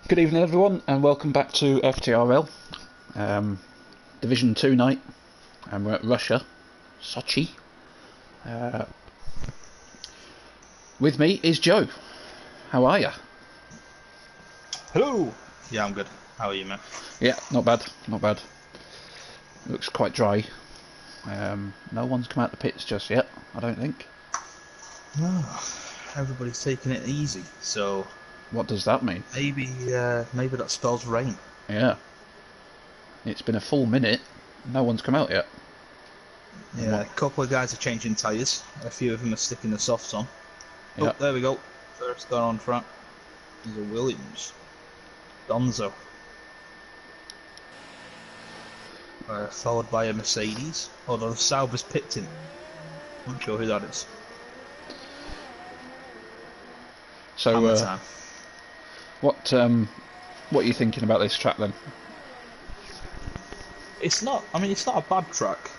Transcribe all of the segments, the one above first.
Good evening, everyone, and welcome back to FTRL, Division 2 night, and we're at Russia, Sochi. With me is Joe. How are you? Hello! Yeah, I'm good. How are you, man? Yeah, not bad, not bad. Looks quite dry. No one's come out the pits just yet, I don't think. No, everybody's taking it easy, so What does that mean? maybe that spells rain. Yeah. It's been a full minute, no one's come out yet. Yeah, a couple of guys are changing tyres. A few of them are sticking the softs on. Yeah. Oh, there we go. First car on track is a Williams. Donzo. Followed by a Mercedes. Although Sauber's pipped him. Not sure who that is. So, Hammer time. what are you thinking about this track then? It's not a bad track.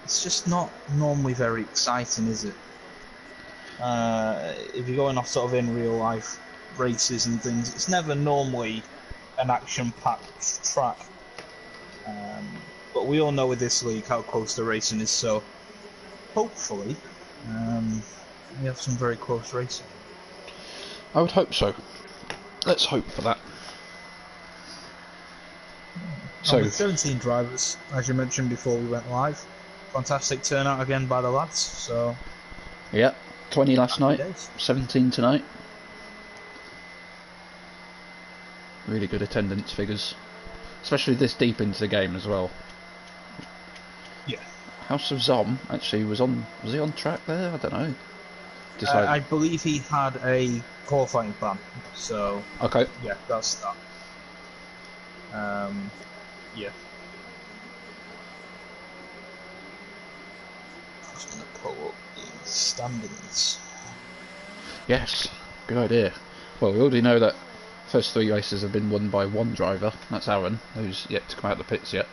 It's just not normally very exciting, is it? If you're going off sort of in real life races and things, it's never normally an action-packed track. But we all know with this league how close the racing is, so hopefully we have some very close racing. I would hope so. Let's hope for that. So, with 17 drivers, as you mentioned before we went live, fantastic turnout again by the lads. So yeah, 20 last night, days. 17 tonight. Really good attendance figures, especially this deep into the game as well. Yeah. House of Zom actually was he on track there? I don't know. I believe he had a qualifying ban, so okay. Yeah, that's that. Yeah. I was going to pull up the standings. Yes, good idea. Well, we already know that first three races have been won by one driver. That's Aaron, who's yet to come out of the pits yet.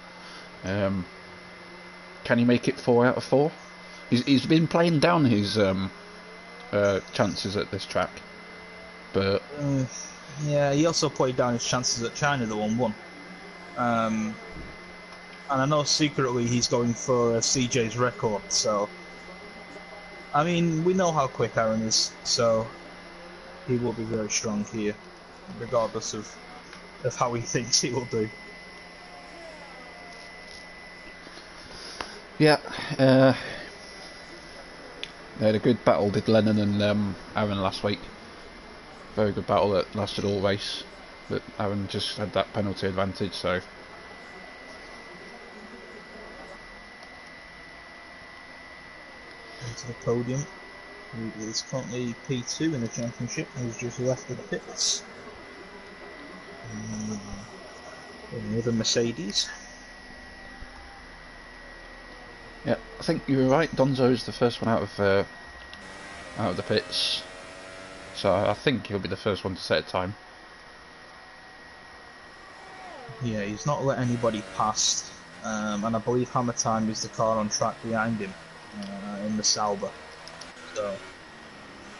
Can he make it 4 out of 4? He's been playing down his chances at this track, but yeah, he also played down his chances at China, the 1-1. And I know secretly he's going for CJ's record, so I mean, we know how quick Aaron is, so he will be very strong here, regardless of how he thinks he will do. yeah, they had a good battle, did Lennon and Aaron last week. Very good battle that lasted all race, but Aaron just had that penalty advantage, so into the podium, who is currently P2 in the championship, who's just left the pits. Another Mercedes. yeah, I think you were right. Donzo's the first one out of the pits, so I think he'll be the first one to set a time. Yeah, he's not let anybody past, and I believe Hammer Time is the car on track behind him in the Sauber. So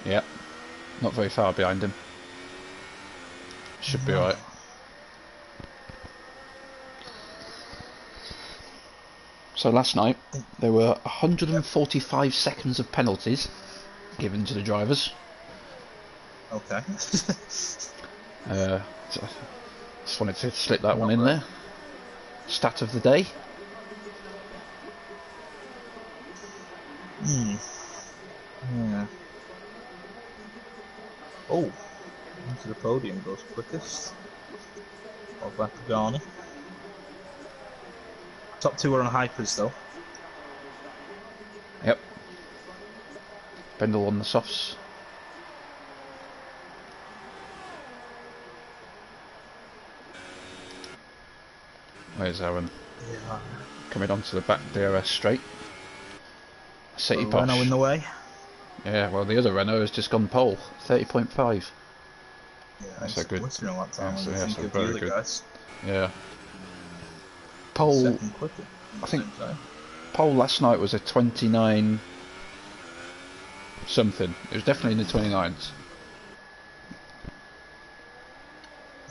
yeah, not very far behind him. Should be alright. So last night there were 145 seconds of penalties given to the drivers. Okay. Just wanted to slip that one in there. Stat of the day. Yeah. Oh, into the podium goes quickest. Or back to Garner. Top two are on hypers though. Yep. Bendel on the softs. Where's Aaron? Yeah. Coming onto the back DRS straight. City Renault Posh. in the way. Yeah, well the other Renault has just gone pole. 30.5. Yeah, that's a good. That time That's, when you yeah, think of very the other good. guys. Yeah. Pole. Second quicker. I think pole last night was a 29 something. It was definitely in the 29s.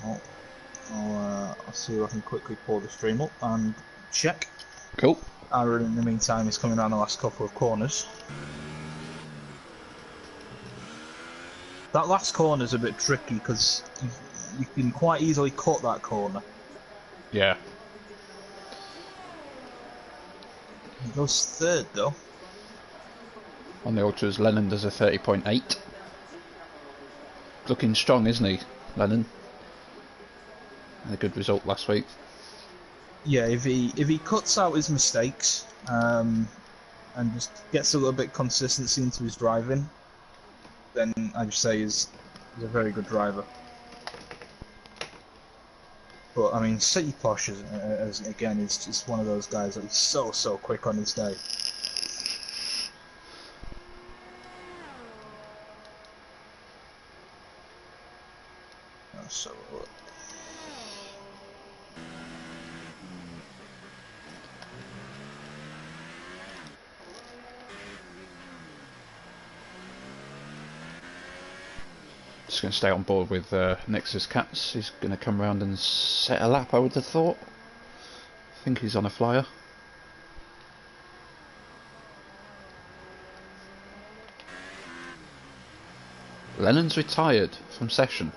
Oh, I'll see if I can quickly pull the stream up and check. Cool. Aaron, in the meantime, is coming around the last couple of corners. That last corner is a bit tricky because you can quite easily cut that corner. Yeah. He goes third though. On the ultras, Lennon does a 30.8. Looking strong, isn't he, Lennon? Had a good result last week. Yeah, if he cuts out his mistakes and just gets a little bit consistency into his driving, then I'd say he's a very good driver. But I mean, City Posh is again is just one of those guys that is so quick on his day. So Just going to stay on board with Nexus Cats. He's going to come around and set a lap, I would have thought. I think he's on a flyer. Lennon's retired from session.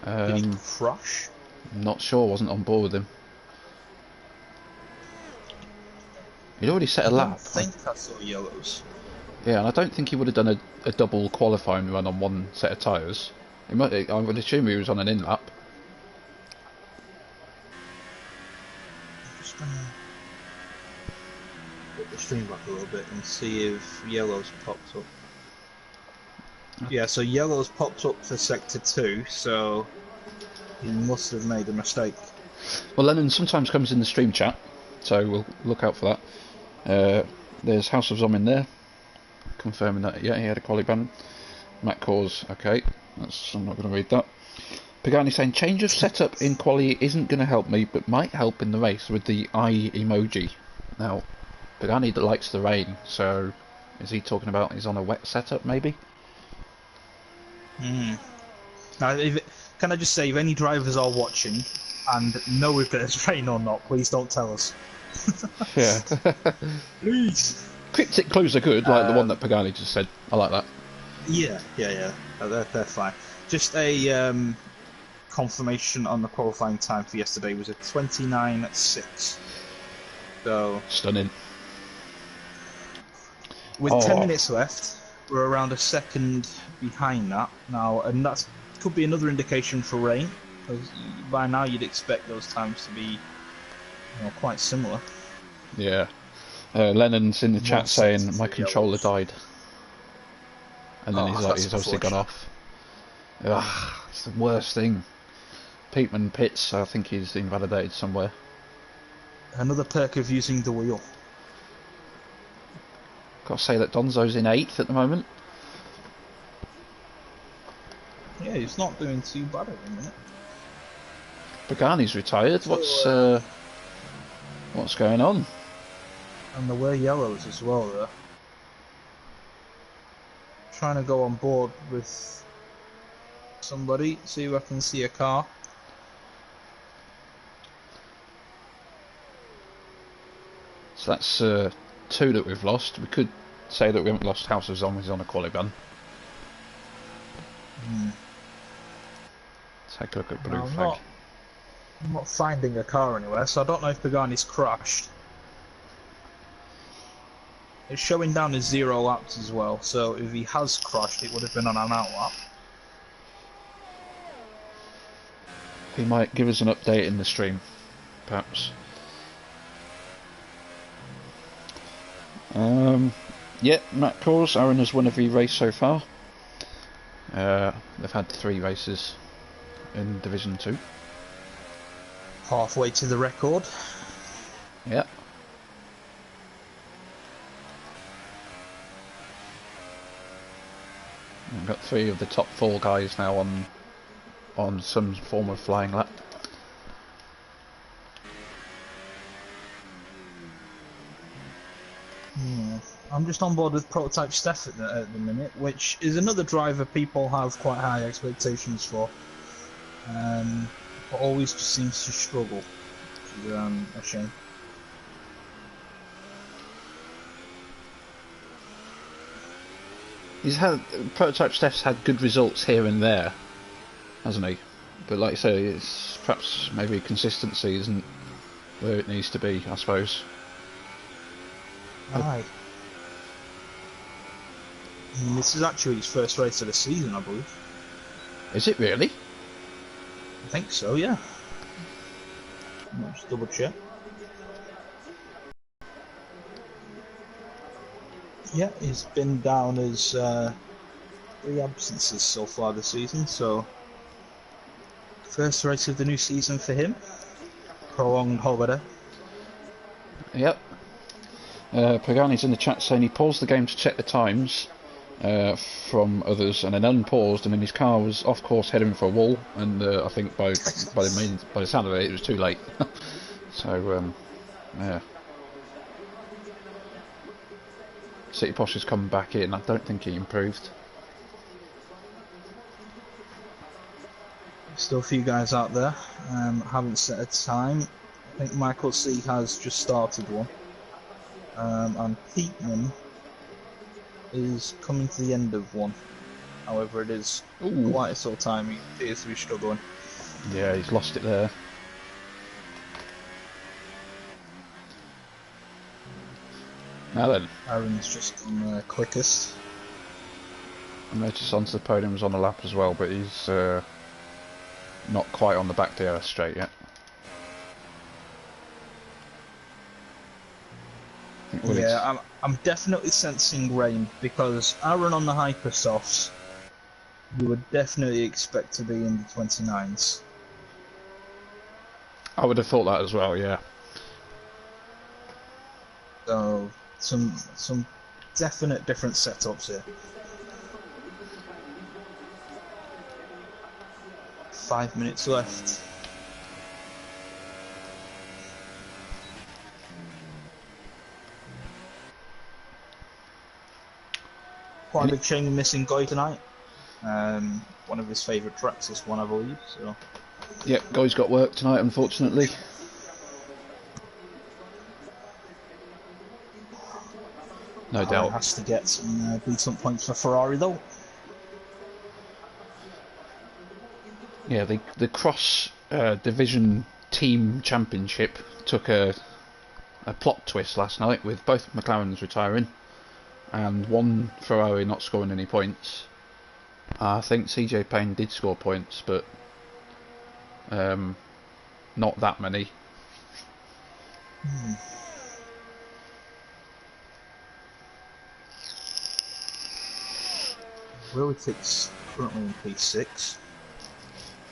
did he crash? Not sure, wasn't on board with him. He'd already set a lap. I think I saw yellows. Yeah, and I don't think he would have done a double qualifying run on one set of tyres. I would assume he was on an in-lap. I'm just gonna put the stream back a little bit and see if yellows pops up. Yeah, so yellows popped up for sector 2, so he must have made a mistake. Well, Lennon sometimes comes in the stream chat, so we'll look out for that. There's House of Zom in there, confirming that, yeah, he had a quali ban. Matt Cause, okay, I'm not going to read that. Pagani saying, change of setup in quali isn't going to help me, but might help in the race with the eye emoji. Now, Pagani likes the rain, so is he talking about he's on a wet setup, maybe? Now, can I just say, if any drivers are watching and know if there's rain or not, please don't tell us. Yeah. Please. Cryptic clues are good, like the one that Pagani just said. I like that. Yeah. They're fine. Just a confirmation on the qualifying time for yesterday was a 29.6. So Stunning. with 10 minutes left, we're around a second behind that now, and that could be another indication for rain, because by now you'd expect those times to be, quite similar. Yeah. Lennon's in the chat saying my controller died, and then he's obviously gone off. Ugh, it's the worst thing. Peatman Pitts, I think he's invalidated somewhere. Another perk of using the wheel. Got to say that Donzo's in 8th at the moment. Yeah, he's not doing too bad at the minute. Pagani's retired. What's going on? And there were yellows as well there. Trying to go on board with somebody, see if I can see a car. So that's 2 that we've lost. We could say that we haven't lost House of Zombies on a quali ban. Take a look at blue flag. I'm not finding a car anywhere, so I don't know if Pagani's crashed. It's showing down as 0 laps as well, so if he has crashed, it would have been on an out lap. He might give us an update in the stream, perhaps. Yeah, Matt Cause, Aaron has won every race so far. They've had 3 races in Division 2. Halfway to the record. Yeah. We've got 3 of the top 4 guys now on some form of flying lap. Yeah. I'm just on board with Prototype Steph at the minute, which is another driver people have quite high expectations for. but always just seems to struggle, which is a shame. He's had prototype Steph's had good results here and there, hasn't he? But like I say, it's perhaps maybe consistency isn't where it needs to be, I suppose. Aye. I mean, this is actually his first race of the season, I believe. Is it really? I think so, yeah. I'll just double check. Yeah, he's been down as 3 absences so far this season, so first race of the new season for him. Prolonged holiday. Yep. Pagani's in the chat saying he paused the game to check the times from others and then unpaused, and then his car was off course heading for a wall, and I think by the sound of it, it was too late. So yeah. City Posh has come back in. I don't think he improved. Still a few guys out there haven't set a time. I think Michael C has just started one, and Peatman is coming to the end of one. However, it is quite a sore time. He appears to be struggling. Yeah, he's lost it there. Now then, Aaron's just on quickest. I noticed onto the podium was on the lap as well, but he's not quite on the back DRS straight yet. Yeah, I'm definitely sensing rain, because Aaron on the Hypersofts, you would definitely expect to be in the 29s. I would have thought that as well, yeah. So some definite different setups here. 5 minutes left. Quite a big shame we're missing Goy tonight. One of his favourite tracks, this one, I believe. So. Yep, Goy's got work tonight, unfortunately. No doubt. Has to get some decent points for Ferrari, though. Yeah, the cross division team championship took a plot twist last night, with both McLarens retiring and one Ferrari not scoring any points. I think CJ Payne did score points, but not that many. Really takes currently in P6.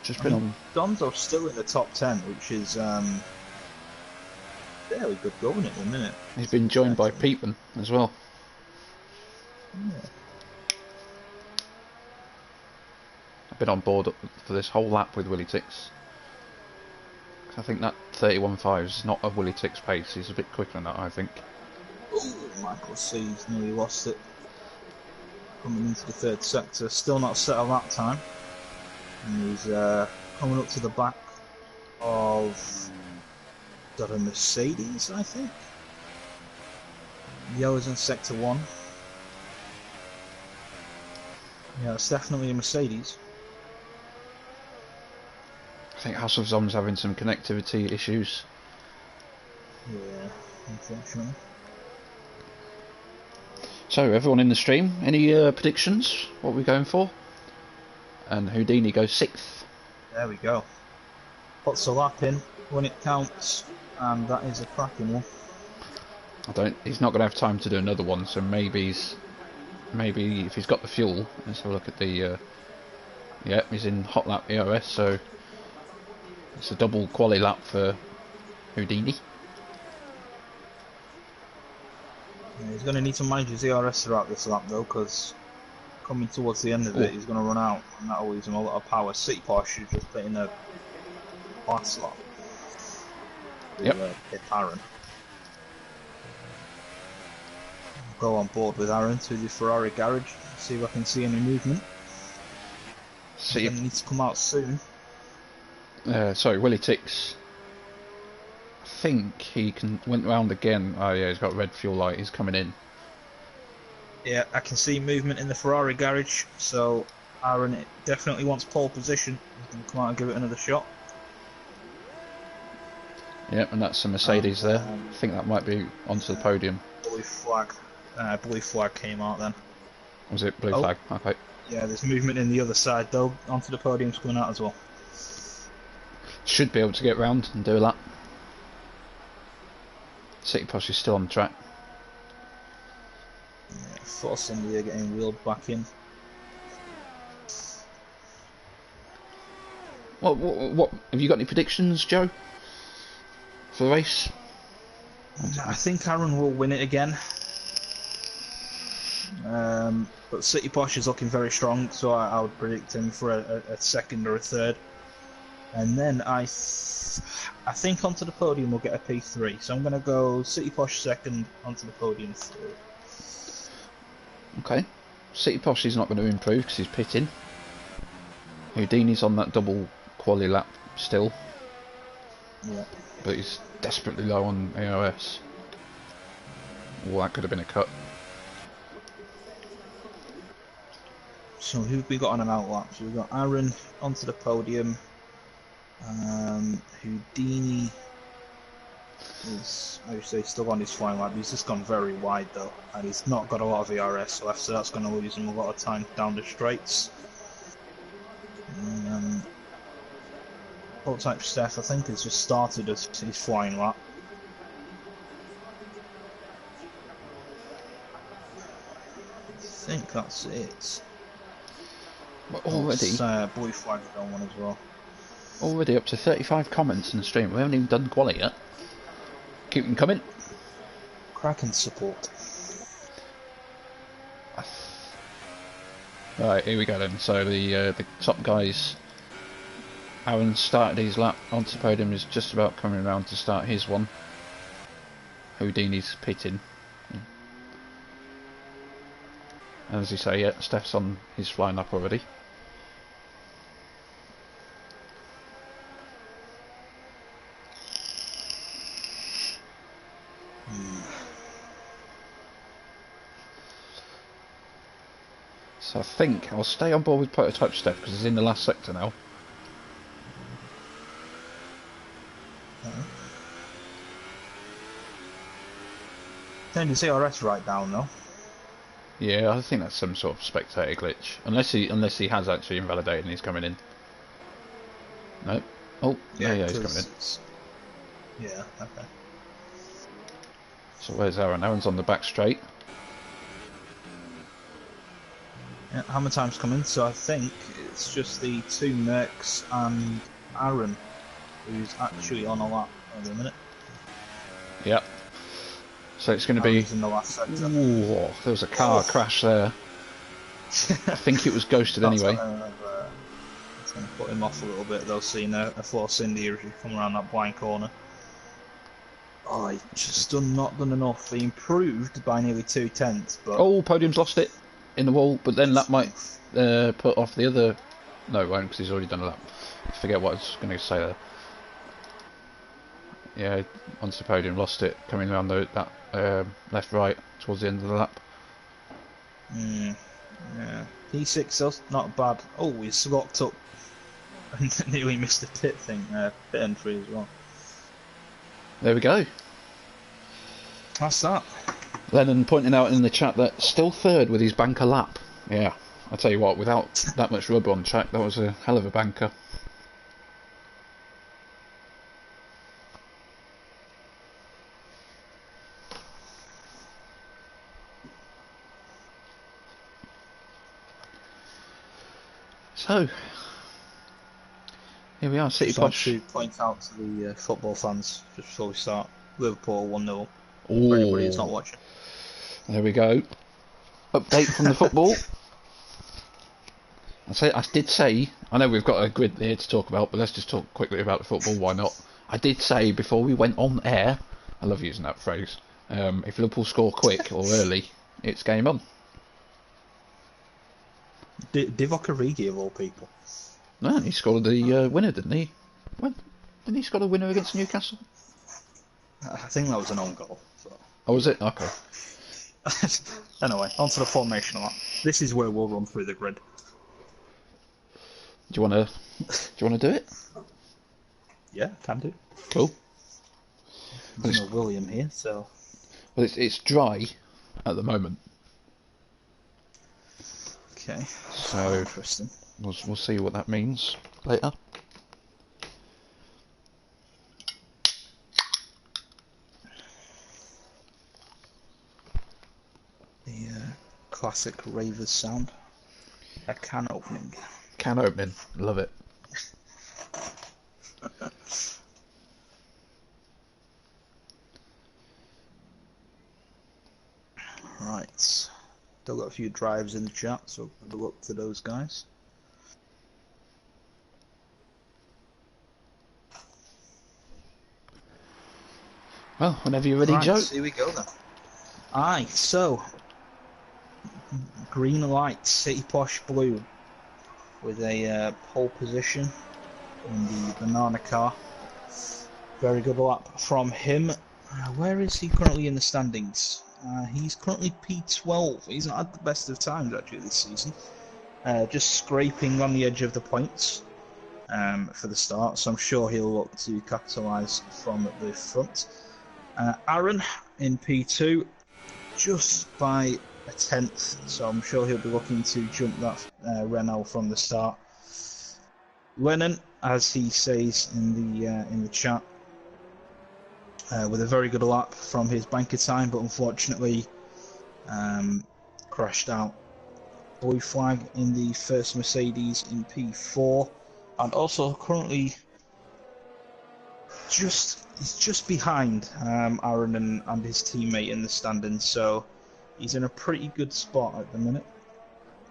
Just been on. Donzo's still in the top 10, which is fairly good going at the minute. He's been joined by Peatman as well. Yeah. I've been on board for this whole lap with Willie Tix. I think that 31.5 is not a Willie Tix pace. He's a bit quicker than that, I think. Ooh, Michael C's nearly lost it. Coming into the third sector, still not set a lap time. And he's coming up to the back of a Mercedes, I think. Yellow's in sector 1. Yeah, it's definitely a Mercedes. I think House of Zom's having some connectivity issues. Yeah, unfortunately. So, everyone in the stream, any predictions? What are we going for? And Houdini goes 6th. There we go. Puts a lap in when it counts, and that is a cracking one. He's not going to have time to do another one, so maybe if he's got the fuel. Let's have a look at the. Yeah, he's in hot lap ERS, so it's a double quali lap for Houdini. Yeah, he's going to need to manage his ERS throughout this lap though, because coming towards the end of it, he's going to run out, and that'll lose him a lot of power. City Porsche is just putting a last lap. Yep. Hit Aaron. Go on board with Aaron to the Ferrari garage, see if I can see any movement. He's going to need to come out soon. Sorry, Willie Tix. I think he went round again. Oh yeah, he's got a red fuel light. He's coming in. Yeah, I can see movement in the Ferrari garage, so Aaron definitely wants pole position. He's going to come out and give it another shot. Yep, and that's a Mercedes there. I think that might be onto the podium. Blue flag. Blue flag came out then. Was it blue flag? Okay. Yeah, there's movement in the other side though. Onto the podium's coming out as well. Should be able to get round and do a lap. City Posh is still on the track. Yeah, Force India getting wheeled back in. What? Have you got any predictions, Joe, for the race? I think Aaron will win it again. But City Posh is looking very strong, so I would predict him for a second or a third. And then I think onto the podium we'll get a P3. So I'm going to go City Posh second, onto the podium third. Okay. City Posh is not going to improve because he's pitting. Houdini's on that double quali lap still. Yeah. But he's desperately low on AOS. Oh, that could have been a cut. So who've we got on an outlap? So we've got Aaron onto the podium. Houdini is, I would say, still on his flying lap. He's just gone very wide though, and he's not got a lot of ERS, so after that's going to lose him a lot of time down the straights. Prototype Steph, I think, has just started his flying lap. I think that's it. But already, Blue flag's on one as well. Already up to 35 comments in the stream. We haven't even done quali yet. Keep them coming. Kraken support. Right, here we go then. So the top guys. Aaron started his lap onto the podium, is just about coming around to start his one. Houdini's pitting. And as you say, yeah, Steph's on his flying lap already. So I think I'll stay on board with Prototype Steph because he's in the last sector now. Turn his CRS right down though. Yeah, I think that's some sort of spectator glitch. Unless he has actually invalidated and he's coming in. No. Oh, yeah, he's coming in. Yeah, okay. So where's Aaron? Aaron's on the back straight. Yeah, Hammer Time's coming, so I think it's just the two Mercs and Aaron who's actually on a lap at the minute. Yep. So it's going to be... in the last sector. Ooh, there was a car crash there. I think it was ghosted anyway. It's going to put him off a little bit though, seeing a Force India as you come around that blind corner. Oh, he just not done enough. He improved by nearly 2/10, but... Oh, Podium's lost it in the wall, but then that might put off the other... No, it won't, because he's already done a lap. I forget what I was going to say there. Yeah, onto the Podium, lost it, coming around that left-right towards the end of the lap. Yeah. P6 though, not bad. Oh, he's locked up and nearly missed the pit thing, pit entry as well. There we go. That's that. Lennon pointing out in the chat that still third with his banker lap. Yeah, I tell you what, without that much rubber on track, that was a hell of a banker. So, here we are, City Posh. To point out to the football fans, just before we start, Liverpool 1-0. For Ooh, anybody who's not watching. there we go. Update from the football. I did say, I know we've got a grid here to talk about, but let's just talk quickly about the football, why not? I did say before we went on air, I love using that phrase, if Liverpool score quick or early, it's game on. Divock Origi of all people. No, he scored the winner, didn't he? When didn't he score a winner against Newcastle? I think that was an own goal. So. Oh, was it? Okay. Anyway, onto the formation a lot. This is where we'll run through the grid. Do you want to do it? Yeah, can do. Cool. There's no William here, so. Well, it's dry at the moment. Okay. So interesting. We'll see what that means later. The classic Ravers sound. A can opening. Can opening. Love it. Right. Still got a few drives in the chat, so good luck to those guys. Well, whenever you're ready, right, Joe. Here we go then. Aye, so green light, City Posh Blue, with a pole position in the banana car. Very good lap from him. Where is he currently in the standings? He's currently P12. He's not had the best of times actually this season. Just scraping on the edge of the points for the start, so I'm sure he'll look to capitalise from the front. Aaron in P2, just by a tenth, so I'm sure he'll be looking to jump that Renault from the start. Lennon, as he says in the chat, with a very good lap from his banker time, but unfortunately crashed out. Blue flag in the first Mercedes in P4, and also currently he's just behind Aaron and his teammate in the standings, so he's in a pretty good spot at the minute.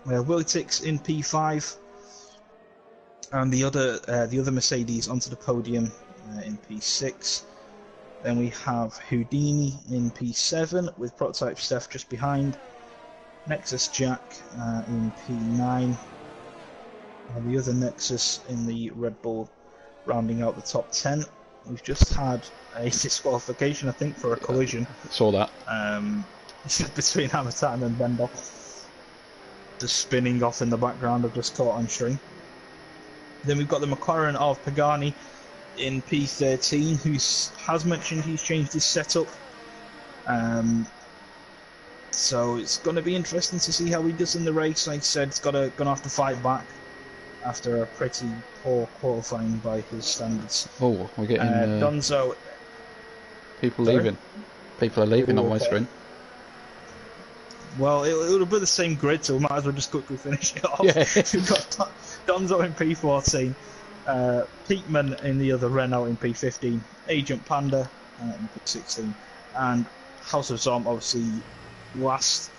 Willie Tix in P5, and the other Mercedes onto the podium in P6. Then we have Houdini in P7 with Prototype Steph just behind. Nexus Jack in P9. And the other Nexus in the Red Bull rounding out the top 10. We've just had a disqualification, I think, for a collision. Saw that. Between Hammertime and Bender. Just spinning off in the background, I've just caught on stream. Then we've got the McLaren of Pagani in P13, who has mentioned he's changed his setup. So it's going to be interesting to see how he does in the race. Like I said, he's going to have to fight back after a pretty poor qualifying by his standards. Oh, we're getting Donzo. People Sorry? leaving. People are leaving on my screen. Well, it'll be the same grid, so we might as well just quickly finish it off. Yeah. We've got Donzo in P14, Peakman in the other Renault in P15, Agent Panda in P16, and House of Zom obviously last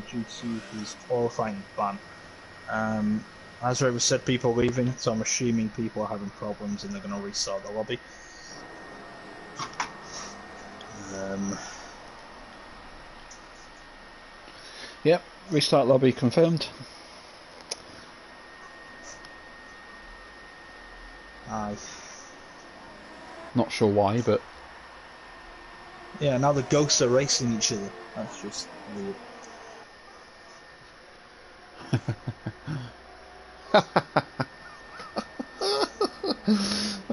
due to his qualifying ban. As Ray said, people are leaving, so I'm assuming people are having problems and they're going to restart the lobby. Yep, restart lobby confirmed. Aye. Not sure why, but Yeah, now the ghosts are racing each other. That's just weird.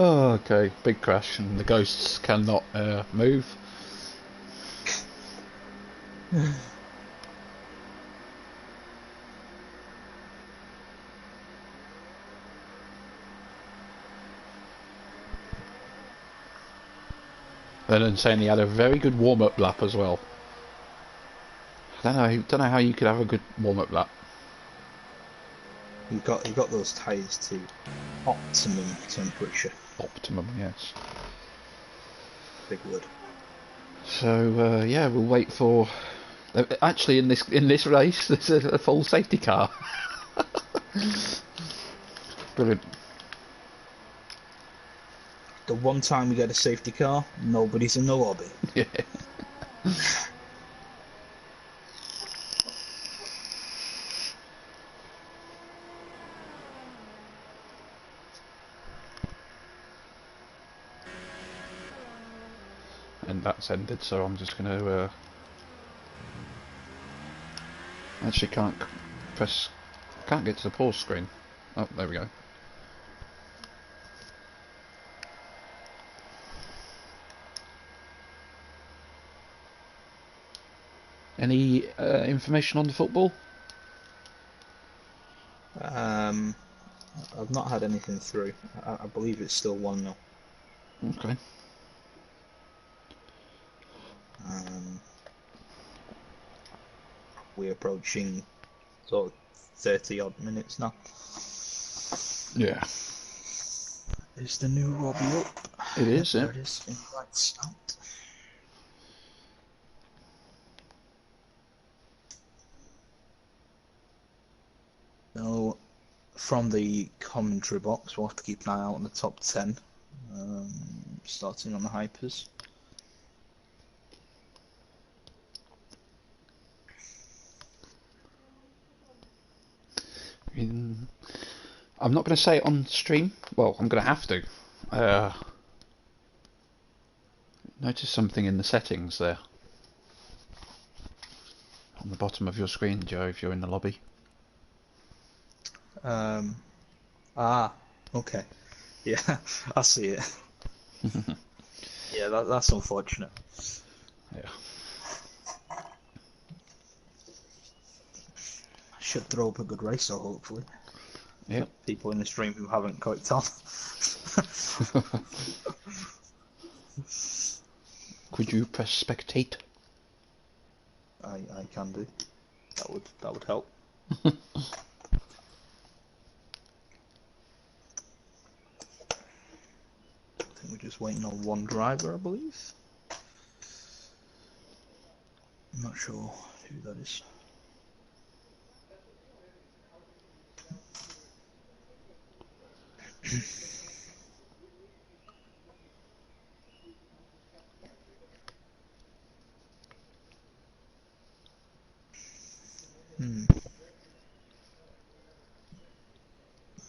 Oh, okay, big crash, and the ghosts cannot move. And then saying he had a very good warm-up lap as well. I don't know how you could have a good warm-up lap. He got those tyres to optimum temperature. Optimum, yes. Big word. So yeah, we'll wait for. Actually, in this race, there's a full safety car. Brilliant. The one time we get a safety car, nobody's in the lobby. Yeah. and that's ended. So I'm just going to actually can't get to the pause screen. Oh, there we go. Any information on the football? I've not had anything through. I believe it's still 1-0. Okay. We're approaching sort of 30 odd minutes now. Yeah. Is the new Robbie up? It is, There yeah. it is. Invites out. So, from the commentary box, we'll have to keep an eye out on the top 10, starting on the hypers. I'm not going to say it on stream. Well, I'm going to have to. Notice something in the settings there. On the bottom of your screen, Joe, if you're in the lobby. Okay. Yeah, I see it. Yeah, that's unfortunate. Yeah. Should throw up a good race, though, hopefully. Yeah. People in the stream who haven't clicked on. Could you press spectate? I can do. That would help. I think we're just waiting on one driver, I believe. I'm not sure who that is.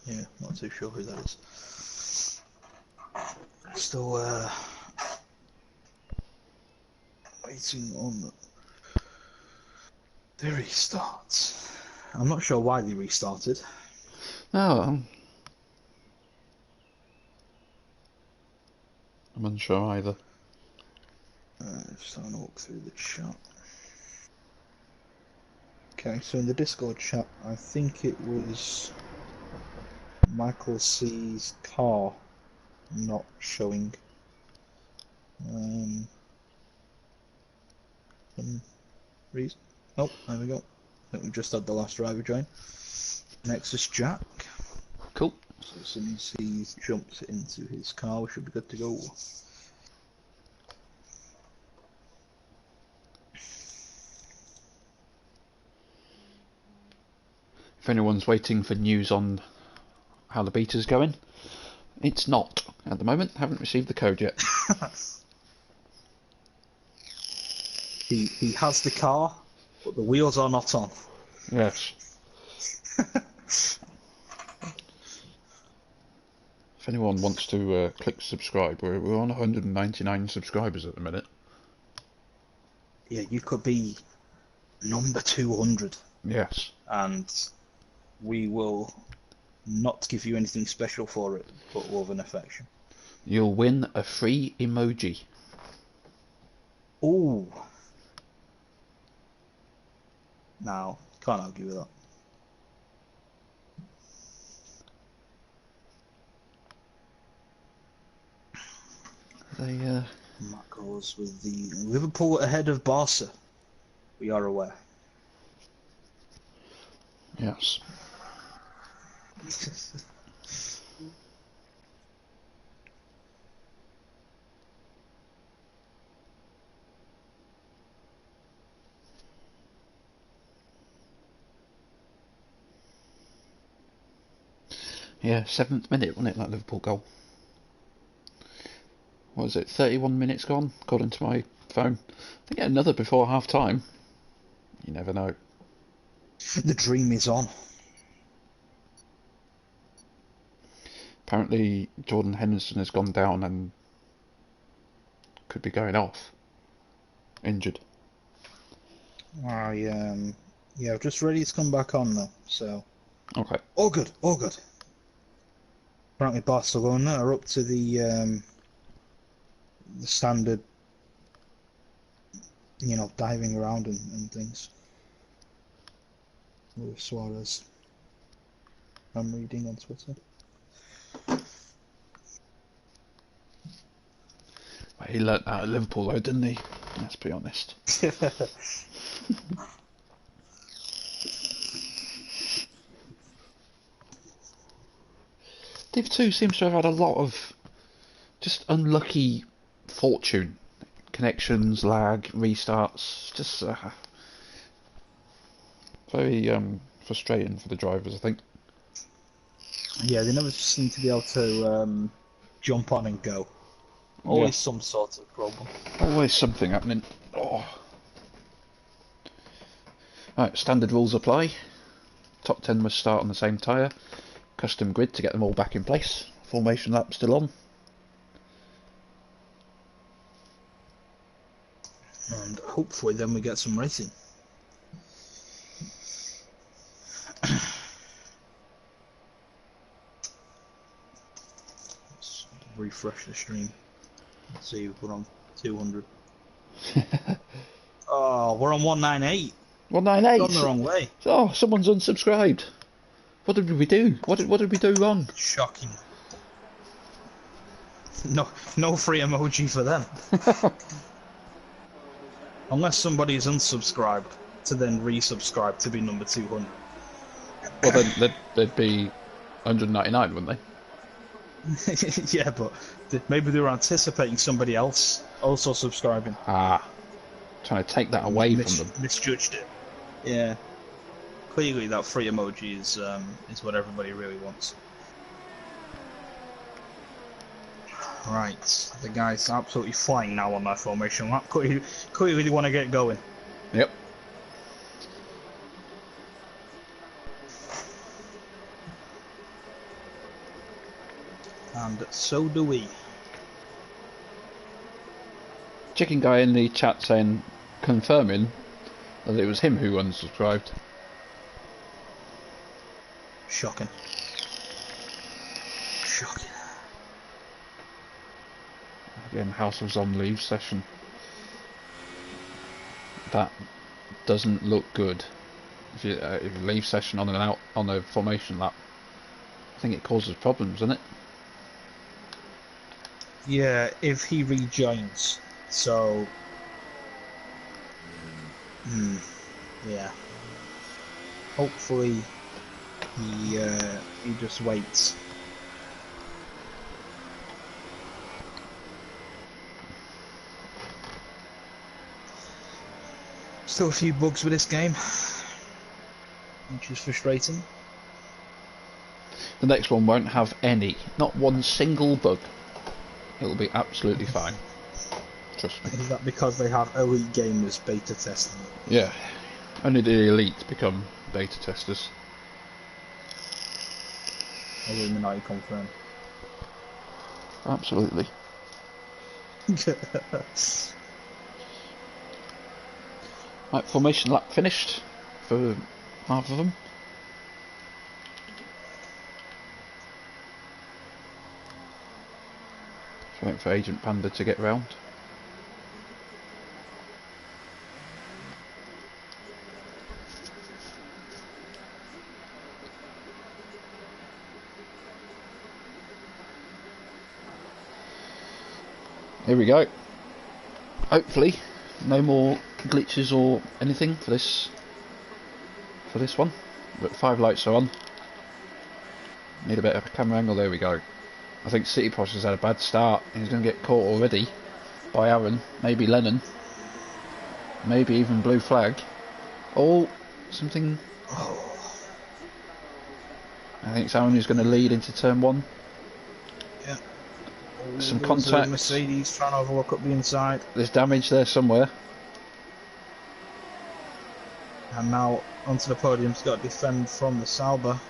Yeah, not too sure who that is. Still waiting on the restart. I'm not sure why they restarted. Oh, I'm unsure either. Just having a look through the chat. Okay, so in the Discord chat, I think it was Michael C's car not showing. Some reason. Oh, there we go. I think we just had the last driver join. Next is Jack. Cool. So as soon as he jumps into his car, we should be good to go. If anyone's waiting for news on how the beta's going, it's not at the moment. Haven't received the code yet. He has the car, but the wheels are not on. Yes. If anyone wants to click subscribe, we're on 199 subscribers at the minute. Yeah, you could be number 200. Yes. And we will not give you anything special for it, but love and affection. You'll win a free emoji. Ooh. Now, can't argue with that. That goes with the Liverpool ahead of Barca. We are aware. Yes. Yeah, 7th minute, wasn't it, that Liverpool goal? What was it, 31 minutes gone, according to my phone? I think another before half time. You never know. The dream is on. Apparently, Jordan Henderson has gone down and could be going off. Injured. Yeah, I've just ready to come back on now, so... Okay. All good, all good. Apparently Barcelona are up to the standard, you know, diving around and things. With Suarez. I'm reading on Twitter. Well, he learnt that at Liverpool though, didn't he? Let's be honest. Div 2 seems to have had a lot of just unlucky fortune. Connections, lag, restarts, just very frustrating for the drivers, I think. Yeah, they never seem to be able to jump on and go. Always some sort of problem. Always something happening. Oh. Right, standard rules apply. Top 10 must start on the same tyre. Custom grid to get them all back in place. Formation lap still on. And hopefully then we get some racing. Let's refresh the stream. Let's see if we're on 200. Oh, we're on 198. 198. Gone the wrong way. Oh, someone's unsubscribed. What did we do? What did we do wrong? Shocking. No free emoji for them. Unless somebody is unsubscribed to then resubscribe to be number 200. Well, then they'd be 199, wouldn't they? Yeah, but maybe they were anticipating somebody else also subscribing. Ah, trying to take that away from them. Misjudged it. Yeah. Clearly, that free emoji is what everybody really wants. Right, the guy's absolutely flying now on that formation lap. Clearly they want to get going. Yep. And so do we. Chicken guy in the chat saying, confirming that it was him who unsubscribed. Shocking. Shocking. Again, House of Zom leave session. That doesn't look good. If you leave session on a formation lap, I think it causes problems, doesn't it? Yeah, if he rejoins. So, yeah. Hopefully, he just waits. Still a few bugs with this game, which is frustrating. The next one won't have any, not one single bug. It'll be absolutely fine. Trust me. Is that because they have elite gamers beta testing it? Yeah. Only the elite become beta testers. Illuminati confirmed. Absolutely. Right, formation lap finished for half of them. Just waiting for Agent Panda to get round. Here we go. Hopefully, no more glitches or anything for this one. But 5 lights are on. Need a bit of a camera angle. There we go. I think City Posh has had a bad start. He's going to get caught already by Aaron, maybe Lennon, maybe even Blue Flag. Oh, something. I think Aaron is going to lead into turn 1. Yeah. Some contact. Mercedes trying to overlook up the inside. There's damage there somewhere. And now onto the podium, he's got to defend from the Sauber.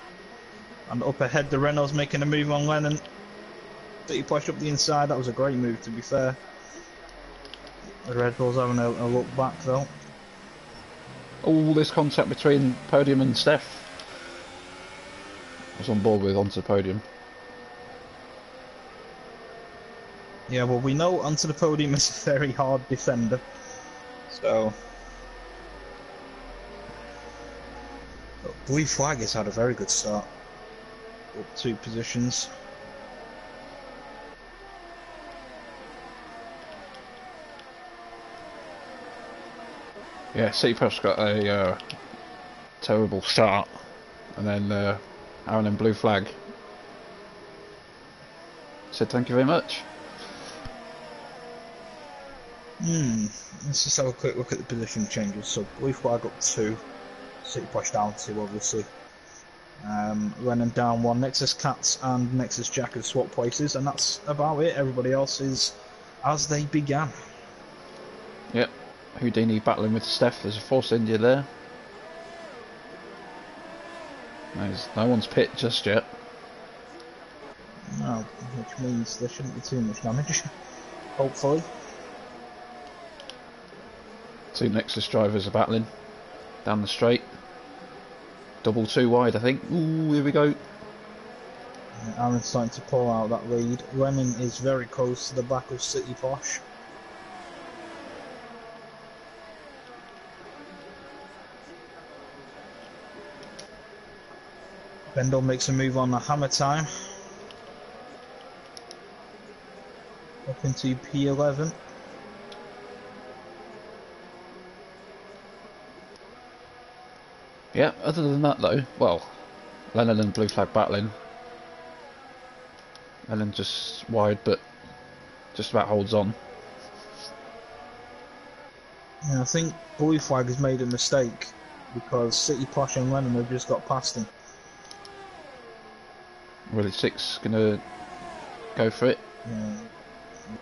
And up ahead, the Renault's making a move on Lennon. Did he push up the inside? That was a great move, to be fair. The Red Bull's having a look back though. All this contact between podium and Steph. I was on board with onto the podium. Yeah, well, we know onto the podium is a very hard defender. So, Blue Flag has had a very good start. Up 2 positions. Yeah, City Push got a terrible start, and then Aaron in Blue Flag said thank you very much. Let's just have a quick look at the position changes. So Blue Flag up 2, City Push down 2 obviously. Lennon down 1, Nexus Cats and Nexus Jack have swapped places, and that's about it. Everybody else is as they began. Yep, Houdini battling with Steph, there's a Force India there. No one's pit just yet. No, which means there shouldn't be too much damage, hopefully. 2 Nexus drivers are battling down the straight. Double 2 wide, I think. Ooh, here we go. Aaron's starting to pull out that lead. Lennon is very close to the back of City Posh. Bendel makes a move on the hammer time. Up into P11. Yeah, other than that though, well, Lennon and Blue Flag battling. Lennon just wide, but just about holds on. Yeah, I think Blue Flag has made a mistake because City Posh and Lennon have just got past him. Really 6 gonna go for it. Yeah,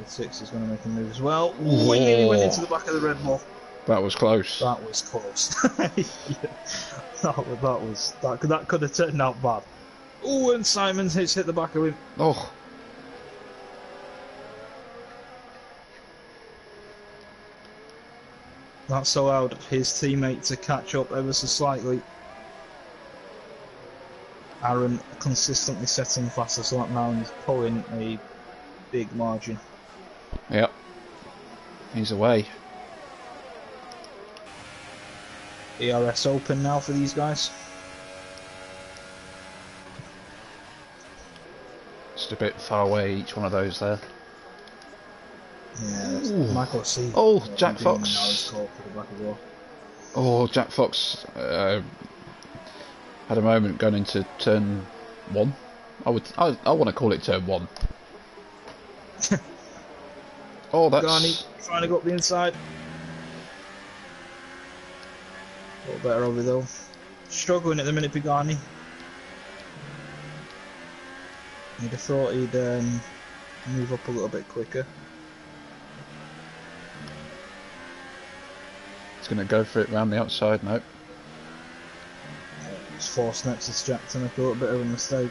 6 is going to make a move as well. Ooh, he nearly went into the back of the Red Bull. That was close. That was close. Yeah. That could have turned out bad. Oh, and Simon's hit the back of him. Oh. That's allowed his teammate to catch up ever so slightly. Aaron consistently setting fastest lap now and he's pulling a big margin. Yep. He's away. ERS open now for these guys. Just a bit far away, each one of those there. Yeah, Michael C. Oh, Jack Fox. Oh, Jack Fox had a moment going into turn 1. I want to call it turn 1. Oh, that's Garni trying to go up the inside. A little better over though. Struggling at the minute, Pagani. You'd have thought he'd move up a little bit quicker. He's going to go for it round the outside. Nope. He's forced Nexus Jack to make a little bit of a mistake.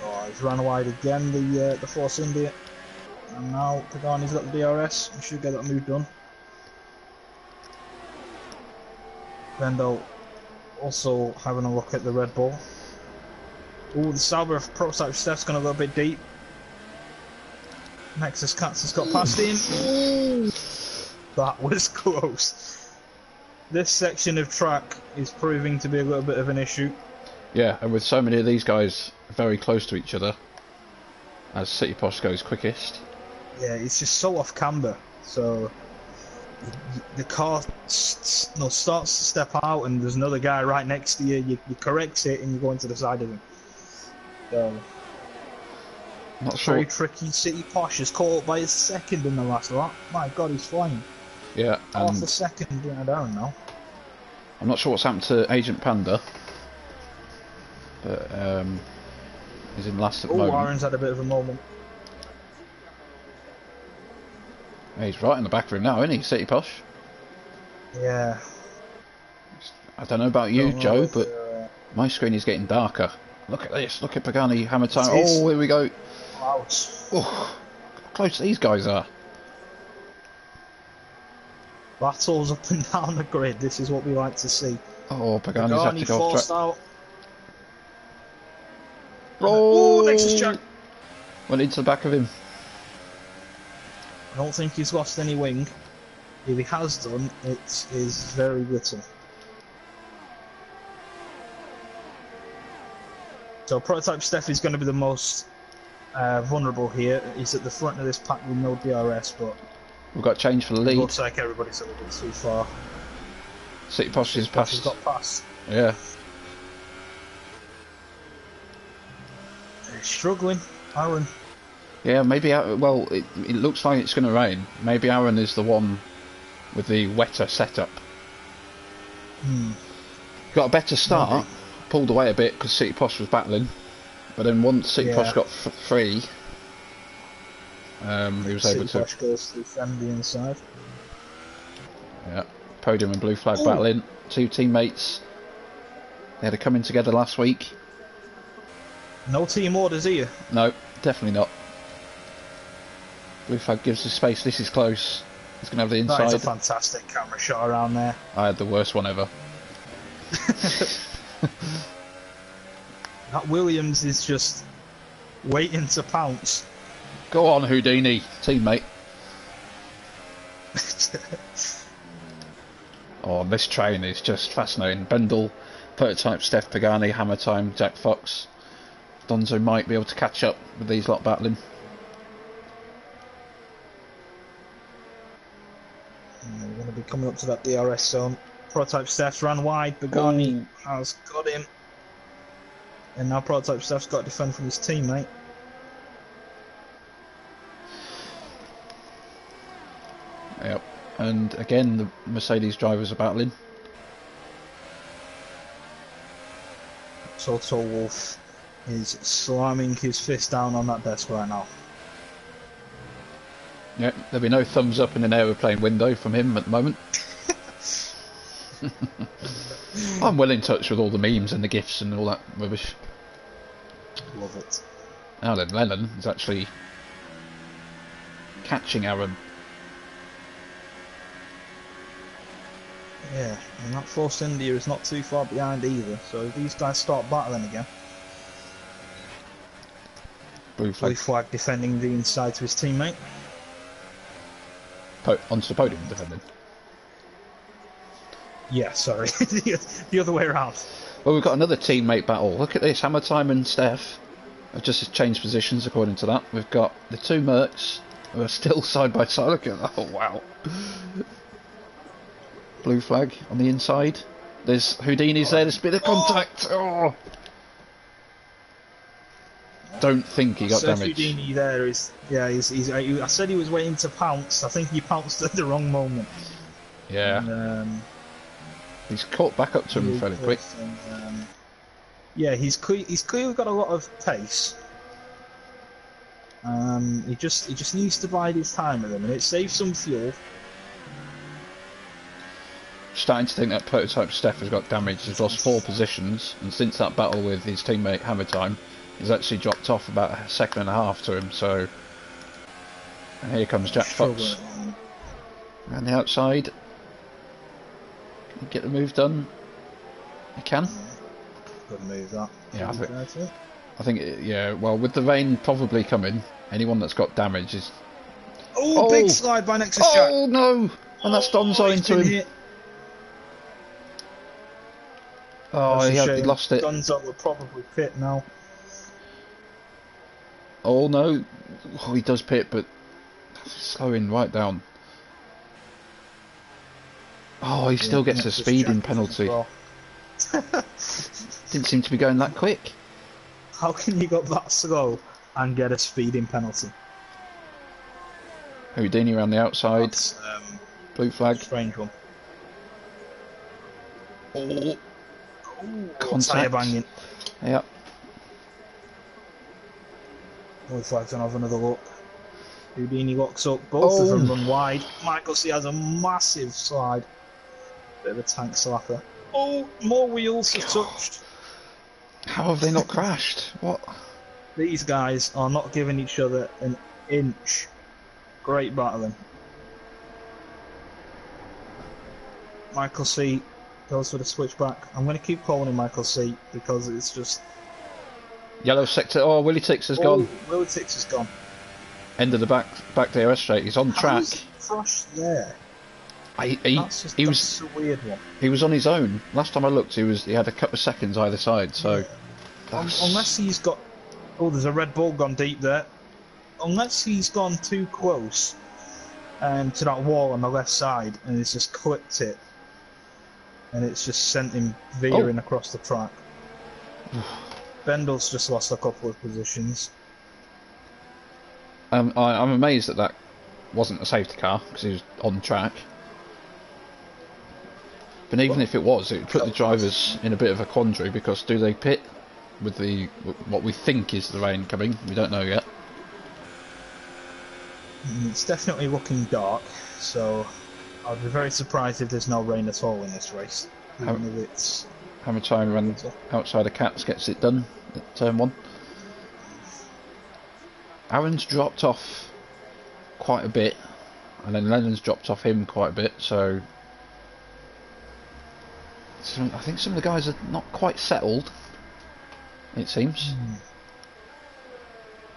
Oh, he's ran wide again, the Force India. And now Pagani's got the DRS. We should get that move done. Vendel also having a look at the Red Bull. Oh, the Sauber prototype Steph's going to go a bit deep. Nexus Cats has got past him. Ooh, that was close. This section of track is proving to be a little bit of an issue. Yeah, and with so many of these guys very close to each other, as City Posh goes quickest. Yeah, it's just so off camber. So the car starts to step out, and there's another guy right next to you. You correct it, and you go into the side of him. So not sure. Very tricky. City Posh is caught up by his second in the last lap. My God, he's flying. Yeah, half a second behind Aaron now. I'm not sure what's happened to Agent Panda, but he's in last at the moment. Aaron's had a bit of a moment. He's right in the back of him now, isn't he, City Posh? Yeah. I don't know about you, Joe, but my screen is getting darker. Look at this. Look at Pagani hammer time. Oh, here we go. Ouch. Oh, how close these guys are. Battles up and down the grid. This is what we like to see. Oh, Pagani's had to go off forced track. out. Roll! Oh, Nexus Jack. Went into the back of him. I don't think he's lost any wing. If he has done, it is very little. So Prototype Steph is going to be the most vulnerable here. He's at the front of this pack with no DRS, but We've got change for the it lead. looks like everybody's a little bit too far. City Posh is He's past. got past. Yeah. He's struggling, Aaron. Yeah, maybe. Well, it looks like it's going to rain. Maybe Aaron is the one with the wetter setup. Got a better start. Maybe. Pulled away a bit because City Posh was battling, but then once City Posh got free, he was able to. City Posh goes to defend the inside. Yeah, Podium and Blue Flag battling. Two teammates. They had to come in together last week. No team orders here. No, definitely not. Blue Flag gives us space. This is close. He's going to have the inside. That is a fantastic camera shot around there. I had the worst one ever. That Williams is just waiting to pounce. Go on, Houdini, teammate. Oh, this train is just fascinating. Bendel, Prototype, Steph Pagani, Hammer Time, Jack Fox. Donzo might be able to catch up with these lot battling. We're going to be coming up to that DRS zone. Prototype Steph's ran wide. Pagani has got him. And now Prototype Steph's got to defend from his teammate. Yep. And again, the Mercedes drivers are battling. Toto Wolff is slamming his fist down on that desk right now. Yep, there'll be no thumbs up in an aeroplane window from him at the moment. I'm well in touch with all the memes and the GIFs and all that rubbish. Love it. Now then, Lennon is actually catching Aaron. Yeah, and that Force India is not too far behind either, so these guys start battling again. Blue Flag. Blue Flag defending the inside to his teammate. Onto the podium defending. Yeah, sorry. The other way around. Well, we've got another teammate battle. Look at this. Hammer Time and Steph have just changed positions according to that. We've got the two Mercs who are still side by side. Look at that. Oh, wow. Blue Flag on the inside. There's Houdini's there. There's a bit of contact. Oh. Don't think he got damaged. Houdini there is, yeah, I said he was waiting to pounce. I think he pounced at the wrong moment. Yeah. And, he's caught back up to him fairly quick. And, yeah, he's clearly got a lot of pace. He just needs to bide his time with him, and it saves some fuel. Starting to think that Prototype Steph has got damaged. He's lost 4 positions, and since that battle with his teammate Hammer Time, he's actually dropped off about a second and a half to him. So, and here comes Jack Fox around the outside. Can he get the move done? He can. Good move that. Yeah, I think yeah. Well, with the rain probably coming, anyone that's got damage is. Oh, big slide by Nexus Jack. Oh no! And that's Donzo into him. Hit. Oh, he lost it. Donzo will probably pit now. Oh no! Oh, he does pit, but slowing right down. Oh, he still gets a speeding penalty. Well. Didn't seem to be going that quick. How can you go that slow and get a speeding penalty? Houdini around the outside. That's, Blue Flag. Strange one. Oh, Contact. Tire banging. Yep. Blue Flag's gonna have another look. Houdini locks up. Both of them run wide. Michael C has a massive slide. Bit of a tank slapper. Oh, more wheels have touched. How have they not crashed? What? These guys are not giving each other an inch. Great battling. Michael C goes for the switchback. I'm going to keep calling him Michael C because it's just... Yellow sector. Oh, Willie Tix has gone. Willie Tix has gone. End of the back DRS straight. He's on track. How's he crashed there? That's a weird one. He was on his own. Last time I looked, he had a couple of seconds either side. So, yeah. Unless he's got, there's a Red Bull gone deep there. Unless he's gone too close to that wall on the left side and it's just clipped it, and it's just sent him veering across the track. Bendel's just lost a couple of positions. I'm amazed that wasn't a safety car because he was on track. But even if it was, it would put the drivers in a bit of a quandary because do they pit with what we think is the rain coming? We don't know yet. It's definitely looking dark, so I'd be very surprised if there's no rain at all in this race. Even if it's... Hammer time run outside of Cats gets it done at turn 1. Aaron's dropped off quite a bit, and then Lennon's dropped off him quite a bit, so I think some of the guys are not quite settled, it seems.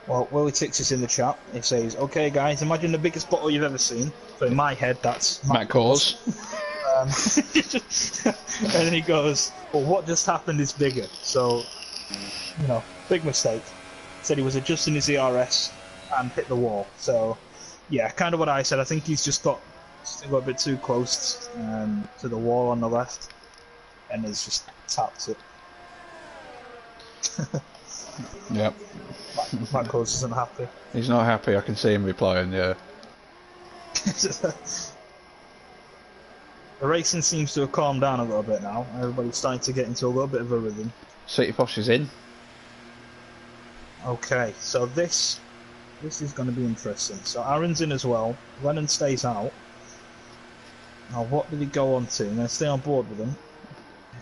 Well, Willie Tix is in the chat. He says, "Okay, guys, imagine the biggest bottle you've ever seen." So in my head, that's Matt Cause. And then he goes, "Well, what just happened is bigger." So, big mistake. Said he was adjusting his ERS and hit the wall. So, yeah, kind of what I said. I think he's just got a bit too close to the wall on the left, and has just tapped it. Yep. Matt Cause isn't happy. He's not happy. I can see him replying. Yeah. The racing seems to have calmed down a little bit now. Everybody's starting to get into a little bit of a rhythm. City Posh is in. Okay, so this is going to be interesting. So Aaron's in as well. Lennon stays out. Now, what did he go on to? I'm going to stay on board with him.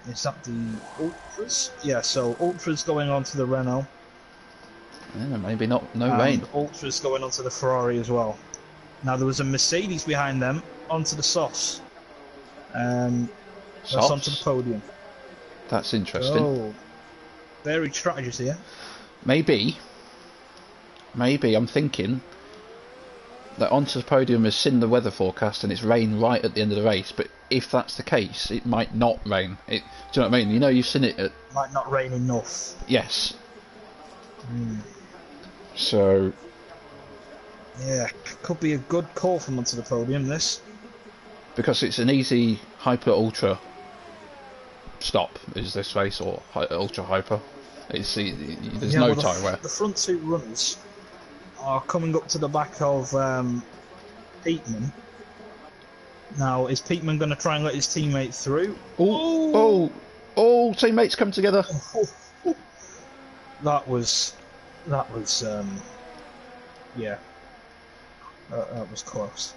Is that the Ultras? Yeah, so Ultras going on to the Renault. Yeah, maybe no rain. Ultras going on to the Ferrari as well. Now, there was a Mercedes behind them onto the Sauce. That's onto the podium. That's interesting. Oh, varied strategies here. Maybe I'm thinking that onto the podium has seen the weather forecast and it's rain right at the end of the race, but if that's the case, it might not rain. Do you know what I mean? You've seen it might not rain enough. Yes. So... yeah, could be a good call from onto the podium, this. Because it's an easy hyper ultra stop, is this race, or ultra hyper. There's no time where... The front two runners are coming up to the back of Peatman. Now, is Peatman going to try and let his teammate through? Oh, teammates come together. That was yeah. That was close.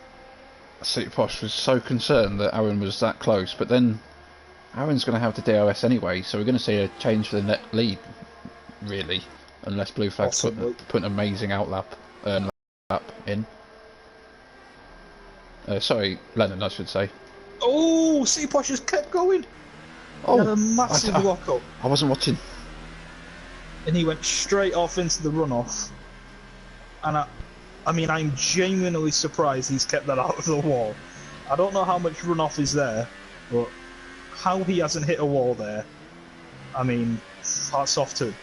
City Posh was so concerned that Aaron was that close, but then Aaron's going to have the DRS anyway, so we're going to see a change for the net lead, really, unless Blue Flag put an amazing outlap lap in. Sorry, Lennon, I should say. Oh, City Posh just kept going. He had a massive lock up. I wasn't watching. And he went straight off into the runoff. And I mean, I'm genuinely surprised he's kept that out of the wall. I don't know how much runoff is there, but how he hasn't hit a wall there, I mean, hats off to him.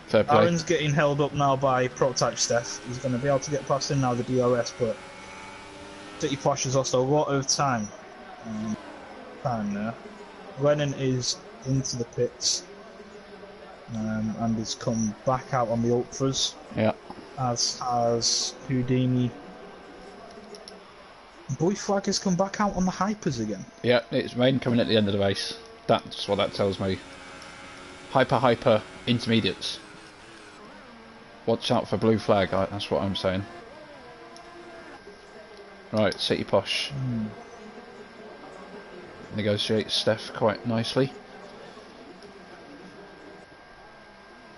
Fair play. Aaron's getting held up now by Prototype Steph. He's going to be able to get past him now, the DRS, but City Posh has lost a lot of time. There. Lennon is into the pits and has come back out on the Ultras. Yeah. As has Houdini. Blue Flag has come back out on the Hypers again. Yeah, it's rain coming at the end of the race. That's what that tells me. Hyper intermediates. Watch out for Blue Flag, that's what I'm saying. Right, City Posh. Negotiates Steph quite nicely.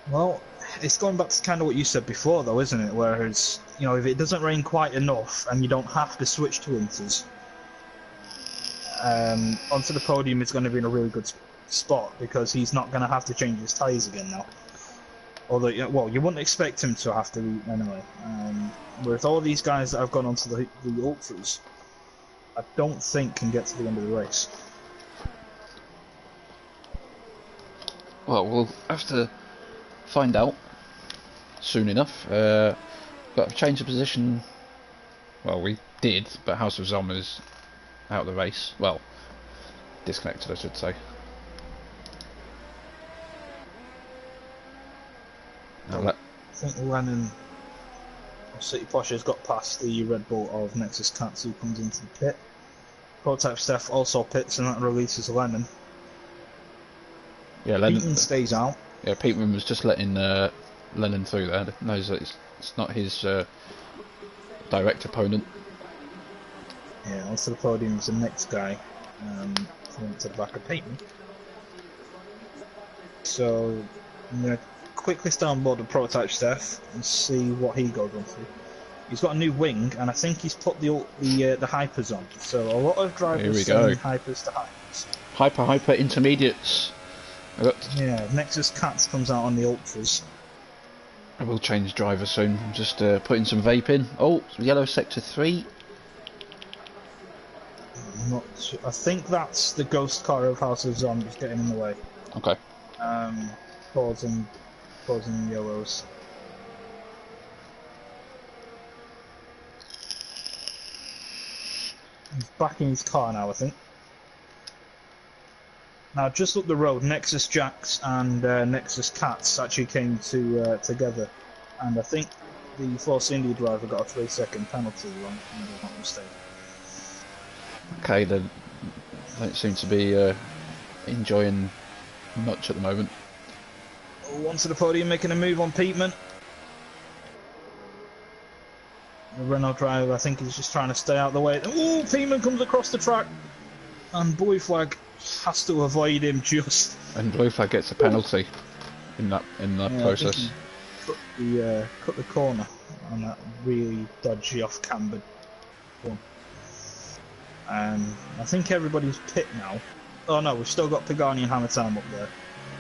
Well, it's going back to kind of what you said before, though, isn't it? Whereas, you know, if it doesn't rain quite enough and you don't have to switch to inters, onto the podium is going to be in a really good spot because he's not going to have to change his tyres again now. Although, well, you wouldn't expect him to have to anyway. With all these guys that have gone onto the ultras, I don't think can get to the end of the race. Well, we'll have to find out soon enough. Got to change the position. Well, we did, but House of Zom is out of the race. Well, disconnected, I should say. I think Lennon City Posh has got past the Red Bull of Nexus Cats, who comes into the pit. Prototype Steph also pits and that releases Lennon. Yeah, Lennon Peterman stays out. Yeah, Peterman was just letting Lennon through there. Knows that it's not his direct opponent. Yeah, onto the podium is the next guy, coming to the back of Peyton. So I'm going to quickly stay on board the Prototype Steph and see what he goes on to. He's got a new wing, and I think he's put the hypers on. So a lot of drivers saying hypers to hypers. Hyper intermediates. Yeah, Nexus Cats comes out on the ultras. I will change driver soon. I'm just putting some vape in. Oh, yellow sector 3. Not sure. I think that's the ghost car of House of Zombies getting in the way. Okay. Causing yellows. He's back in his car now, I think. Now, just up the road, Nexus Jacks and Nexus Cats actually came together, and I think the Force India driver got a 3-second penalty, if I'm not mistaken. Okay, they don't seem to be enjoying much at the moment. Onto the podium, making a move on Peatman. The Renault driver, I think he's just trying to stay out of the way. Ooh, Peatman comes across the track, and Blue Flag has to avoid him just. And Blue Flag gets a penalty in that process. Cut the corner on that really dodgy off-cambered one. I think everybody's pit now. Oh no, we've still got Pagani and Hammer Time up there.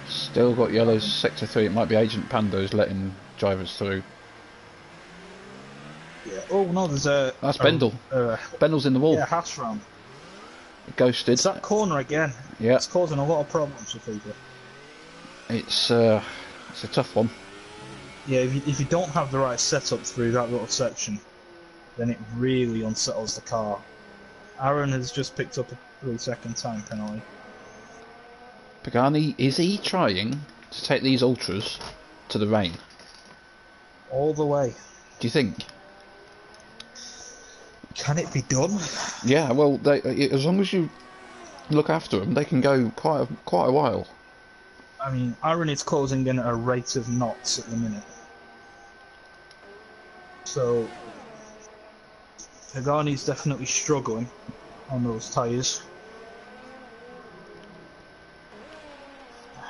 Still got yellow sector 3. It might be Agent Pando's letting drivers through. Yeah. Oh no, there's a. That's Bendel. Bendel's in the wall. Yeah, hash round. Ghosted. It's that corner again. Yeah. It's causing a lot of problems for people. It's a tough one. Yeah, if you don't have the right setup through that little section, then it really unsettles the car. Aaron has just picked up a 3-second time penalty. Pagani, is he trying to take these ultras to the rain? All the way. Do you think? Can it be done? Yeah, well, as long as you look after them, they can go quite a while. I mean, Aaron is closing in at a rate of knots at the minute. So, Pagani's definitely struggling on those tyres.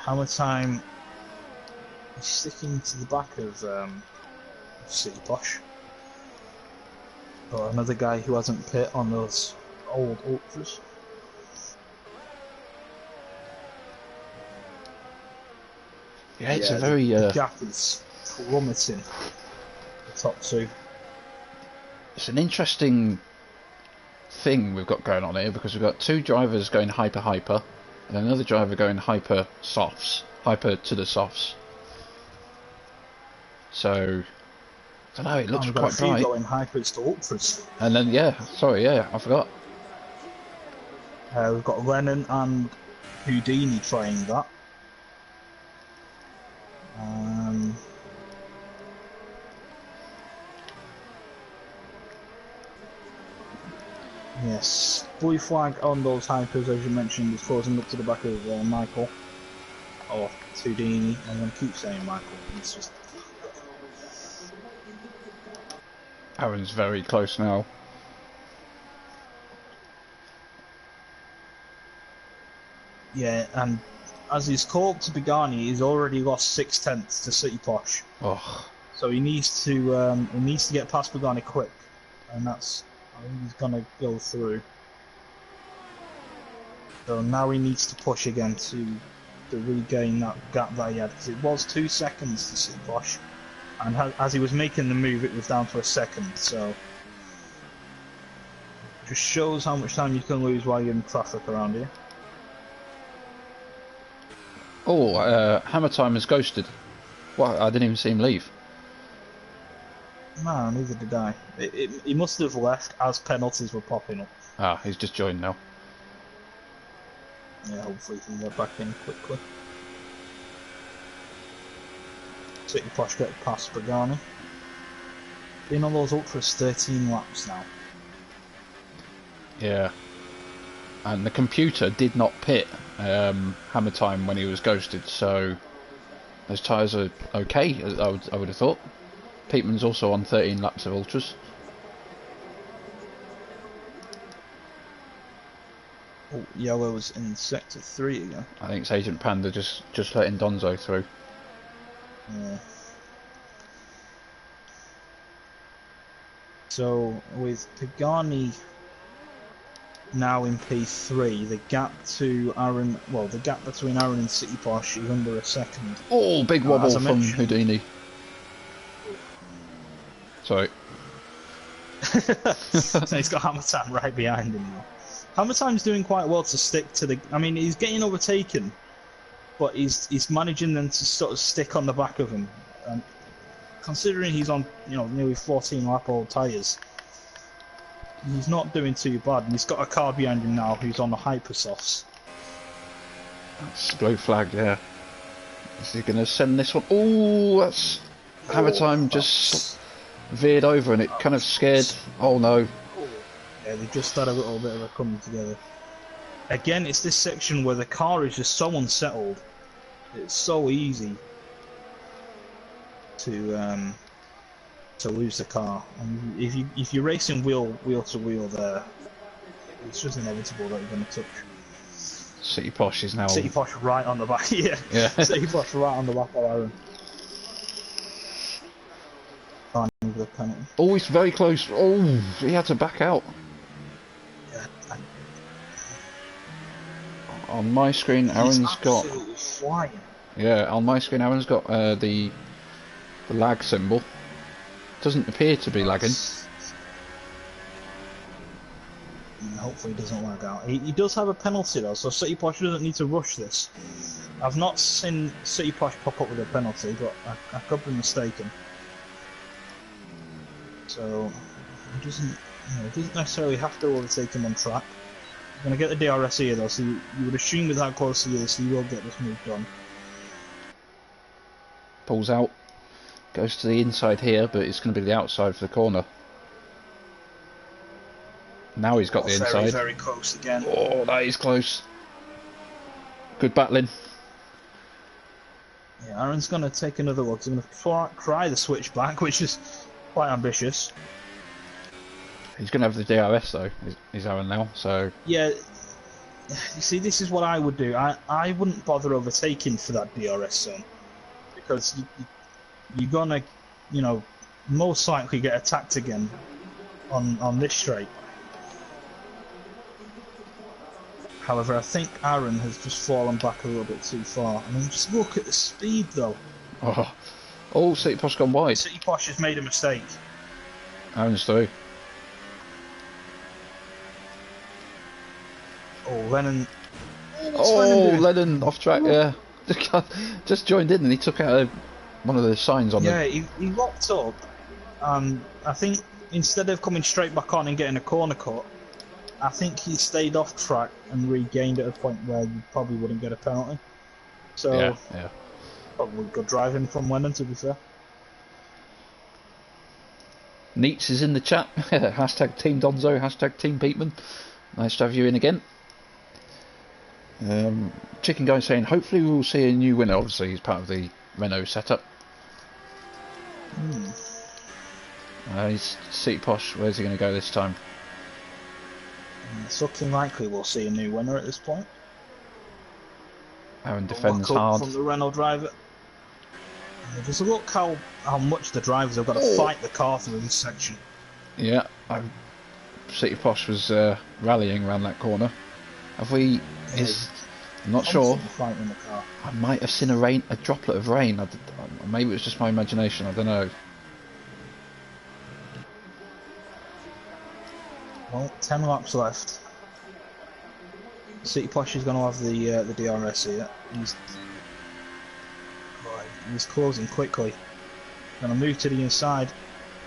Hammer Time is sticking to the back of City Posh. Or another guy who hasn't pit on those old ultras. Yeah, it's a very the gap is plummeting. The top two. It's an interesting thing we've got going on here because we've got two drivers going hyper, and another driver going hyper to the softs. So I don't know. It looks quite bright. Going hypers to ultras. And then I forgot. We've got Lennon and Houdini trying that. Yes, Blue Flag on those hypers, as you mentioned, is closing up to the back of Michael, or Houdini. I'm going to keep saying Michael. It's just. Aaron's very close now. Yeah, and as he's caught to Pagani, he's already lost 6/10 to City Posh. Oh, So he needs to get past Pagani quick, and that's I think he's gonna go through. So now he needs to push again to regain that gap that he had, because it was 2 seconds to City Posh, and as he was making the move, it was down to a second. So just shows how much time you can lose while you're in traffic around here. oh, Hammer Time has ghosted. What? I didn't even see him leave. No, neither did I. He must have left as penalties were popping up. Ah, he's just joined now. Yeah, hopefully he can get back in quickly. City Posh get past Pagani. Been on those ultras 13 laps now. Yeah. And the computer did not pit Hammer Time when he was ghosted, so those tyres are okay, I would have thought. Peatman's also on 13 laps of ultras. Oh, Yellow was in sector 3 again. I think it's Agent Panda just letting Donzo through. Yeah. So with Pagani now in P3, the gap to Aaron, well, the gap between Aaron and City Posh is under a second. Oh, big wobble from mentioned, Houdini. Sorry. So he's got Hammer Time right behind him now. Hammer Time's doing quite well to stick to the. I mean, he's getting overtaken, but he's managing them to sort of stick on the back of him. And considering he's on, nearly 14 lap old tyres, he's not doing too bad. And he's got a car behind him now who's on the Hypersofts. That's blue flag, yeah. Is he going to send this one? Oh, that's Hammer Time just veered over and it kind of scared. Oh no. Yeah, they just had a little bit of a coming together. Again, it's this section where the car is just so unsettled. It's so easy to lose the car. And if you're racing wheel to wheel there, it's just inevitable that you're going to touch. City Posh is now. City Posh right on the back. Yeah. City Posh right on the back of Aaron. The penalty. Oh, he's very close. Oh, he had to back out. Yeah. On my screen, Aaron's got. Flying. Yeah, on my screen, Aaron's got the lag symbol. Doesn't appear to be lagging. Hopefully he doesn't lag out. He does have a penalty though, so City Posh doesn't need to rush this. I've not seen City Posh pop up with a penalty, but I could be mistaken. So he doesn't necessarily have to overtake him on track. He's going to get the DRS here though, so you would assume with how close he is, he will get this move done. Pulls out, goes to the inside here, but it's going to be the outside for the corner. Now he's got the inside. Very close again. Oh, that is close. Good battling. Yeah, Aaron's going to take another look. He's going to try the switchback, which is quite ambitious. He's going to have the DRS though, is Aaron now, so... Yeah, you see, this is what I would do. I wouldn't bother overtaking for that DRS zone. Because you're going to, most likely get attacked again on this straight. However, I think Aaron has just fallen back a little bit too far. I mean, just look at the speed though. Oh, City Posh gone wide. City Posh has made a mistake. Aaron's through. Oh, Lennon. Oh, Lennon off track, yeah. Just joined in and he took out one of the signs on Yeah, he locked up. I think instead of coming straight back on and getting a corner cut, I think he stayed off track and regained at a point where you probably wouldn't get a penalty. So, yeah. Probably good driving from Lennon, to be fair. Neats is in the chat. Hashtag Team Donzo, hashtag Team Peatman. Nice to have you in again. Chicken Guy saying, hopefully we will see a new winner. Obviously, he's part of the Renault setup. He's City Posh. Where's he going to go this time? It's looking likely we'll see a new winner at this point. Aaron A defends lock up hard. from the Renault driver. Just look how much the drivers have got to Oh. fight the car through this section. Yeah, City Posh was rallying around that corner. Have we? I'm not sure. Fighting the car. I might have seen a droplet of rain. Maybe it was just my imagination. I don't know. Well, 10 laps left. City Posh is going to have the DRS here. He's closing quickly. Going to move to the inside,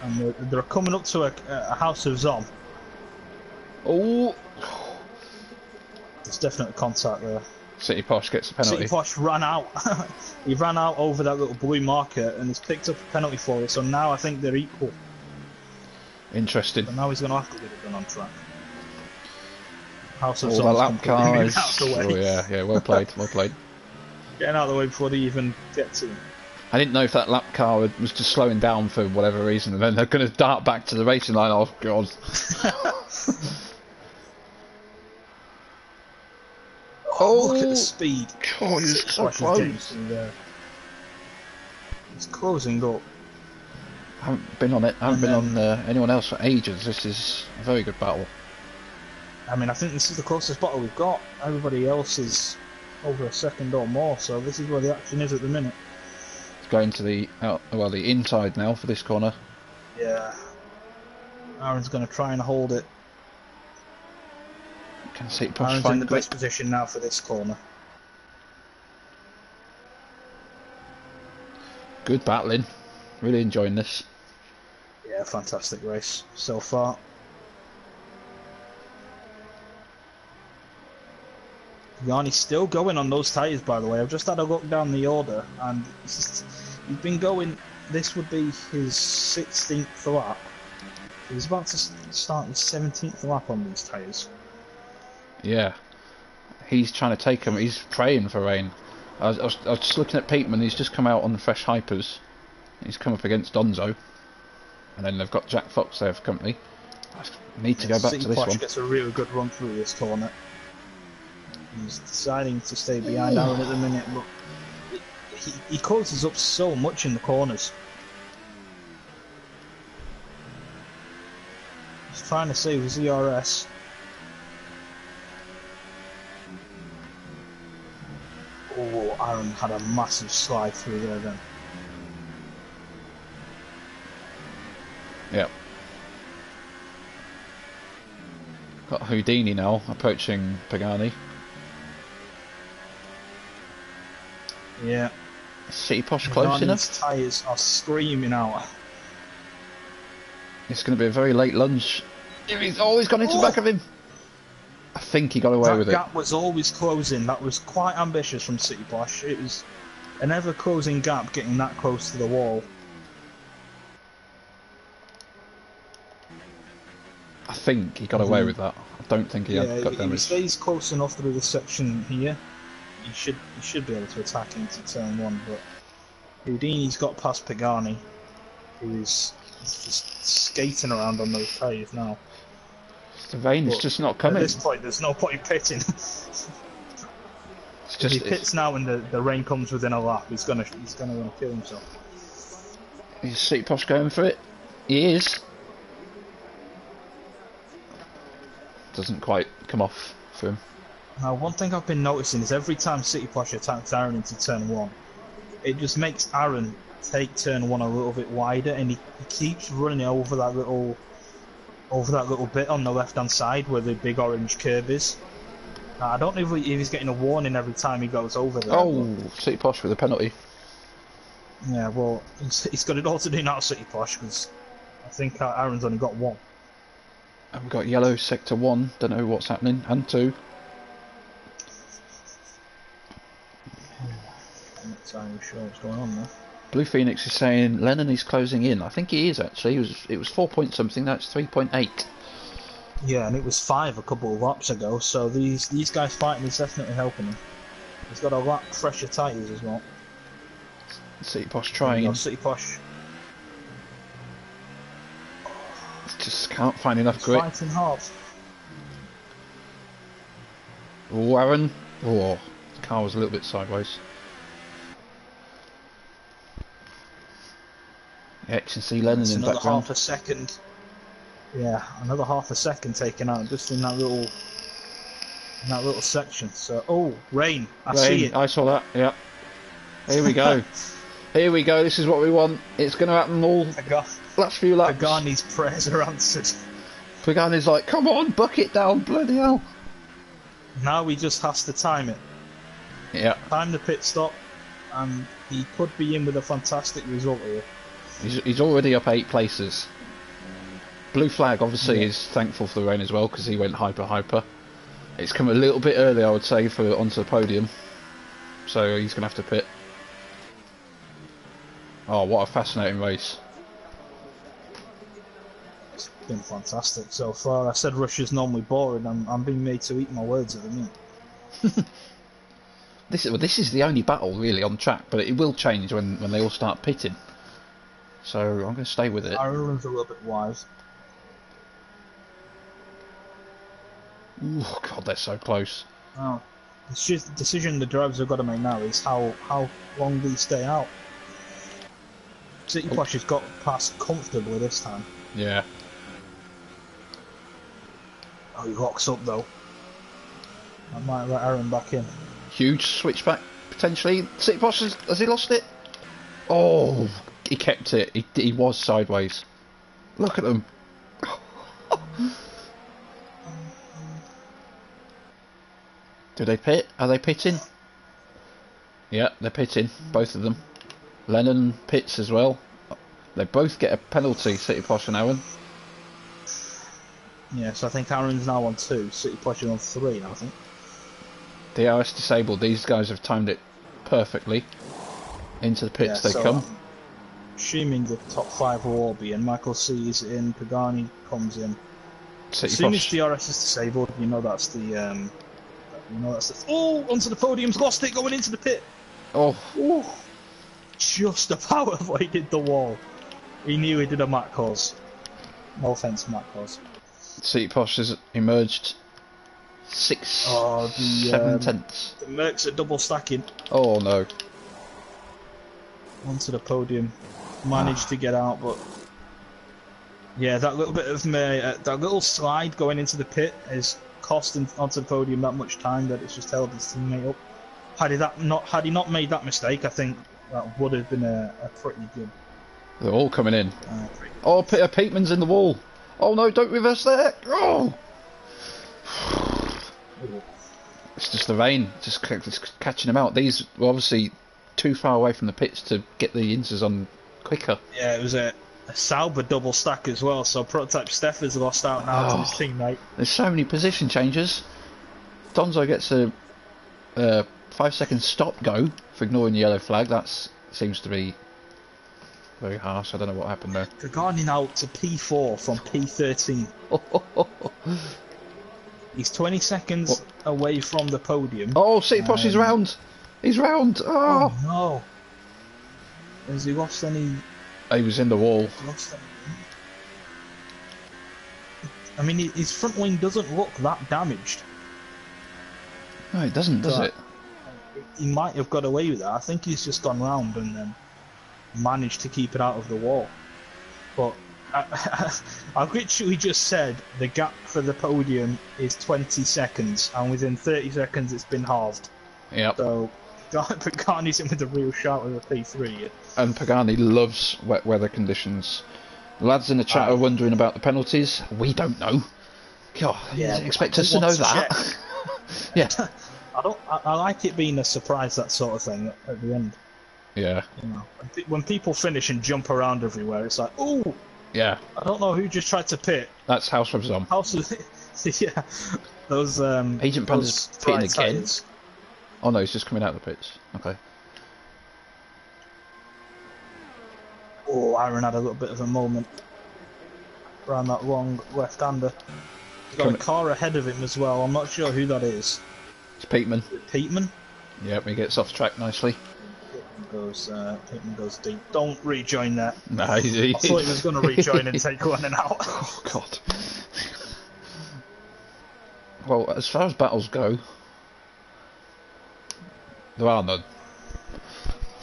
and they're coming up to a House of Zom. Oh, There's definitely contact there. City Posh gets a penalty. City Posh ran out. He ran out over that little blue marker and has picked up a penalty for it. So now I think they're equal. Interesting. But now he's going to have to get it done on track. House of All the Zom's lap cars. out of the way. Oh yeah, well played, well played. Getting out of the way before they even get to him. I didn't know if that lap car was just slowing down for whatever reason, and then they're going to dart back to the racing line. Oh god! Look at the speed. God, he's so close. It's closing up. I haven't been on it. I haven't been on anyone else for ages. This is a very good battle. I mean, I think this is the closest battle we've got. Everybody else is over a second or more, so this is where the action is at the minute. It's going to the the inside now for this corner. Yeah. Aaron's going to try and hold it. Can City Posh Aaron's find in the best position now for this corner. Good battling. Really enjoying this. Yeah, fantastic race so far. Yanni's still going on those tyres, by the way. I've just had a look down the order, and he's been going. This would be his 16th lap. He's about to start his 17th lap on these tyres. Yeah, he's trying to take him. He's praying for rain. I was just looking at Peteman. He's just come out on the fresh hypers. He's come up against Donzo, and then they've got Jack Fox there for company. I need to go back to this one. Gets a really good run through this corner. He's deciding to stay behind Aaron at the minute, but he closes up so much in the corners. He's trying to save his ERS. Oh, Aaron had a massive slide through there then. Yep. Got Houdini now approaching Pagani. Yeah. City Posh close enough. His tyres are screaming out. It's going to be a very late lunge. He's always gone into the back of him. I think he got away with it. That gap was always closing. That was quite ambitious from City Posh. It was an ever-closing gap getting that close to the wall. I think he got away with that. I don't think he had got if damage. he stays close enough through the section here, he should be able to attack into turn one. But Houdini's got past Pagani, who is just skating around on those tyres now. The rain is just not coming. At this point, there's no point pitting. It's just, if he pits now and the rain comes within a lap, he's gonna want to kill himself. Is City Posh going for it? He is. Doesn't quite come off for him. Now, one thing I've been noticing is every time City Posh attacks Aaron into turn one, it just makes Aaron take turn one a little bit wider, and he keeps running over that little bit on the left-hand side where the big orange curve is. Now, I don't know if he's getting a warning every time he goes over there. Oh, City Posh with a penalty. Yeah, well, he's got it all to do now, City Posh, because I think Aaron's only got one. And we've got yellow sector 1, don't know what's happening, and 2. I'm not entirely sure what's going on there. Blue Phoenix is saying Lennon is closing in. I think he is actually. It was 4 point something, that's 3.8. Yeah, and it was 5 a couple of laps ago, so these guys fighting is definitely helping him. He's got a lot fresher tyres as well. City Posh trying. City Posh. Just can't find enough grip. Fighting hard. Oh, Aaron. Oh, car was a little bit sideways. Yeah, you can see Lennon It's in the another background. half a second. Yeah, another half a second taken out just in that little section. So, oh, rain! I see it. I saw that. Yeah. Here we go. Here we go. This is what we want. It's going to happen all last few laps. Pagani's prayers are answered. Pagani's like, come on, bucket down, bloody hell. Now he just has to time it. Yeah. Time the pit stop, and he could be in with a fantastic result here. He's already up 8 places. Blue flag obviously is thankful for the rain as well because he went hyper. It's come a little bit early, I would say, for onto the podium. So he's going to have to pit. Oh, what a fascinating race. It's been fantastic so far. I said Russia's normally boring. I'm being made to eat my words at the minute. This is the only battle really on track, but it will change when they all start pitting. So I'm going to stay with it. Ireland's a little bit wise. Oh God, they're so close. Oh, it's just the decision the drivers have got to make now is how long they stay out. City Posh has got past comfortably this time. Yeah. Oh, he locks up though. I might let Aaron back in. Huge switchback potentially. City Posh has he lost it? Oh, he kept it. He was sideways. Look at them. Do they pit? Are they pitting? Yeah, they're pitting. Both of them. Lennon pits as well. They both get a penalty, City Posh and Aaron. Yeah, so I think Aaron's now on 2. City Posh is on 3 now, I think. DRS disabled. These guys have timed it perfectly. Into the pits they come. Assuming the top 5 will all be in. Michael C is in. Pagani comes in. City As soon Posh. as DRS is disabled, you know that's the. Oh, onto the podium's lost it going into the pit. Oh. Ooh, just about avoided the wall. He knew he did a Matt cause. No offence, Matt cause. City Posh has emerged 7 tenths. The Mercs are double stacking Oh no. onto the podium. Managed to get out, but yeah, that little bit of that little slide going into the pit is costing onto the podium that much time that it's just held his teammate up. Had he not made that mistake, I think that would have been a pretty good. They're all coming in. Oh, Peter Peatman's in the wall. Oh no, don't reverse there. Oh. It's just the rain, just catching them out. These were obviously too far away from the pits to get the insers on quicker. Yeah, it was a Sauber double stack as well, so Prototype Steph has lost out now to his teammate. There's so many position changes. Donzo gets a 5-second stop go for ignoring the yellow flag. That seems to be very harsh. I don't know what happened there. Gagani out to P4 from P13. He's 20 seconds away from the podium. Oh, City Posh is round. He's round. Oh no. Has he lost any? He was in the wall. I mean, his front wing doesn't look that damaged. No, it doesn't, does it? He might have got away with that. I think he's just gone round and then managed to keep it out of the wall. But I've literally just said the gap for the podium is 20 seconds, and within 30 seconds it's been halved. Yep. So Pagani's in with a real shout with a P3. And Pagani loves wet weather conditions. The lads in the chat are wondering about the penalties. We don't know. God, yeah, expect us to know that. Yeah. I like it being a surprise, that sort of thing at the end. Yeah. You know, when people finish and jump around everywhere, it's like, ooh. Yeah. I don't know who just tried to pit. That's House of Zom. Yeah. Those Agent Panda's pitting again. Tires. Oh no, he's just coming out of the pits. Okay. Oh, Aaron had a little bit of a moment around that long left-hander. He's got a car ahead of him as well. I'm not sure who that is. It's Peatman. Peatman? Yep, he gets off track nicely. Peatman goes deep. Don't rejoin that. No, I thought he was going to rejoin and take one and out. Oh God. Well, as far as battles go, There are none.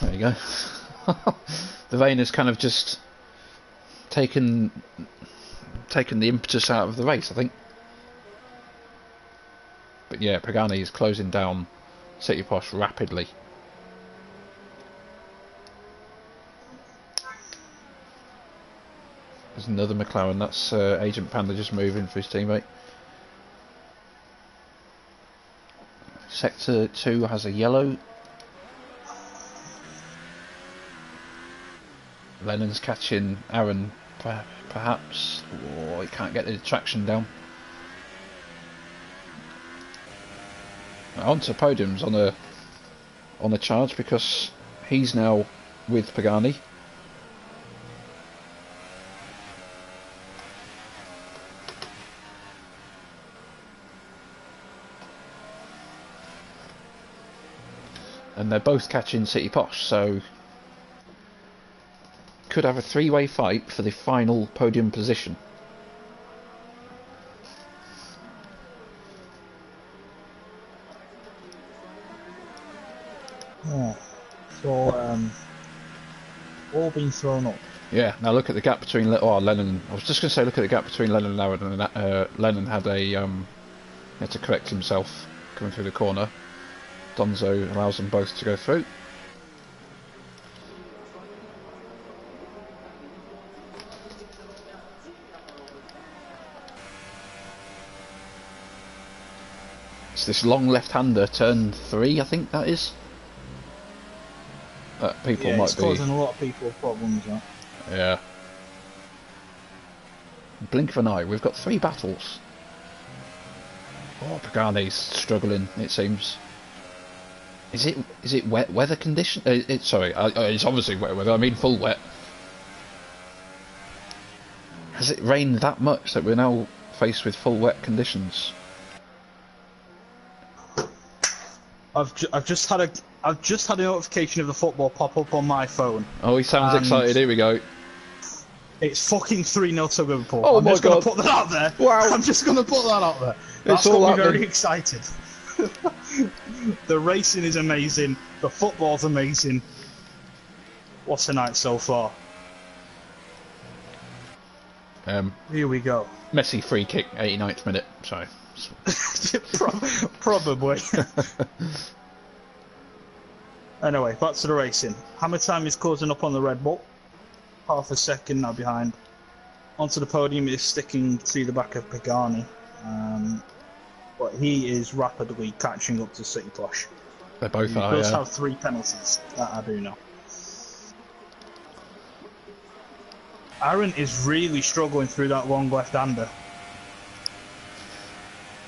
There you go. The rain has kind of just taken the impetus out of the race, I think. But yeah, Pagani is closing down City Posh rapidly. There's another McLaren. That's Agent Panda just moving for his teammate. Sector 2 has a yellow. Lennon's catching Aaron, perhaps. Oh, he can't get the traction down. Onto podiums on a charge because he's now with Pagani. And they're both catching City Posh, so could have a three-way fight for the final podium position. Yeah. So, all being thrown up. Yeah, now look at the gap between Lennon. I was just going to say, look at the gap between Lennon and Aaron. And Lennon had had to correct himself coming through the corner. Donzo allows them both to go through. It's this long left-hander, turn 3, I think that is. That people might it's causing a lot of people problems, right? Yeah. Blink of an eye, we've got 3 battles. Oh, Pagani's struggling, it seems. Is it wet weather condition? Sorry, it's obviously wet weather. I mean full wet. Has it rained that much that we're now faced with full wet conditions? I've just had a notification of the football pop up on my phone. Oh, he sounds excited. Here we go. It's fucking 3-0 to Liverpool. Oh I'm my just God. gonna put that out there. Wow. I'm just gonna put that out there. That's all got me happening. very excited. The racing is amazing. The football's amazing. What's the night so far? Here we go. Messi free kick, 89th minute. Sorry. Probably. Anyway, back to the racing. Hammer Time is closing up on the Red Bull. Half a second now behind. Onto the podium is sticking to the back of Pagani. But he is rapidly catching up to City Posh. They both He are, does yeah. have 3 penalties, that I do know. Aaron is really struggling through that long left-hander.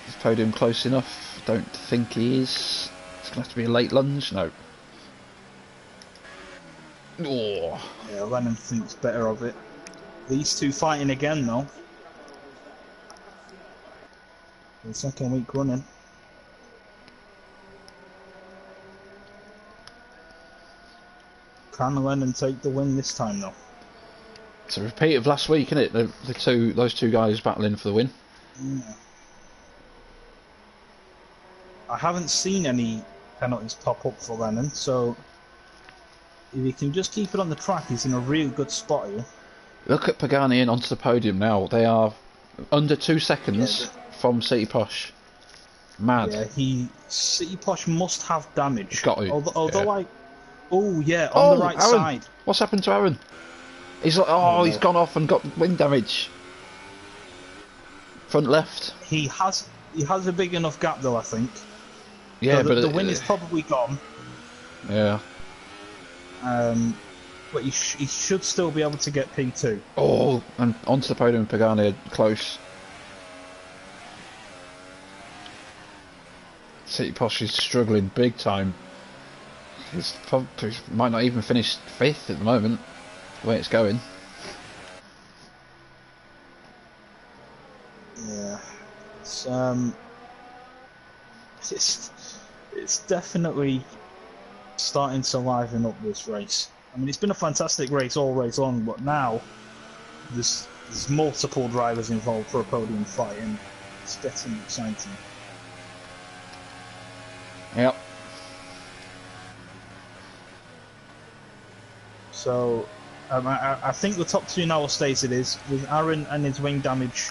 Is podium close enough? Don't think he is. It's going to have to be a late lunge. No. Oh. Yeah, Lennon thinks better of it. These two fighting again, though. For the second week running. Can Lennon take the win this time, though? It's a repeat of last week, isn't it? Those two guys battling for the win. Yeah. I haven't seen any penalties pop up for Lennon, so if he can just keep it on the track, he's in a really good spot here. Look at Pagani in onto the podium now. They are under 2 seconds from City Posh. Mad. Yeah, City Posh must have damage. He's got to. Although on the right Aaron. side. What's happened to Aaron? He's like, he's gone off and got wing damage. Front left. He has a big enough gap though, I think. Yeah, so but the win is probably gone. Yeah. But he should still be able to get P2. Oh, and onto the podium, Pagani close. City Posh is struggling big time. He might not even finish 5th at the moment, the way it's going. Yeah, it's definitely starting to liven up this race. I mean, it's been a fantastic race all race long, but now there's multiple drivers involved for a podium fight, and it's getting exciting. Yep. So I think the top two now will stay as it is. With Aaron and his wing damage,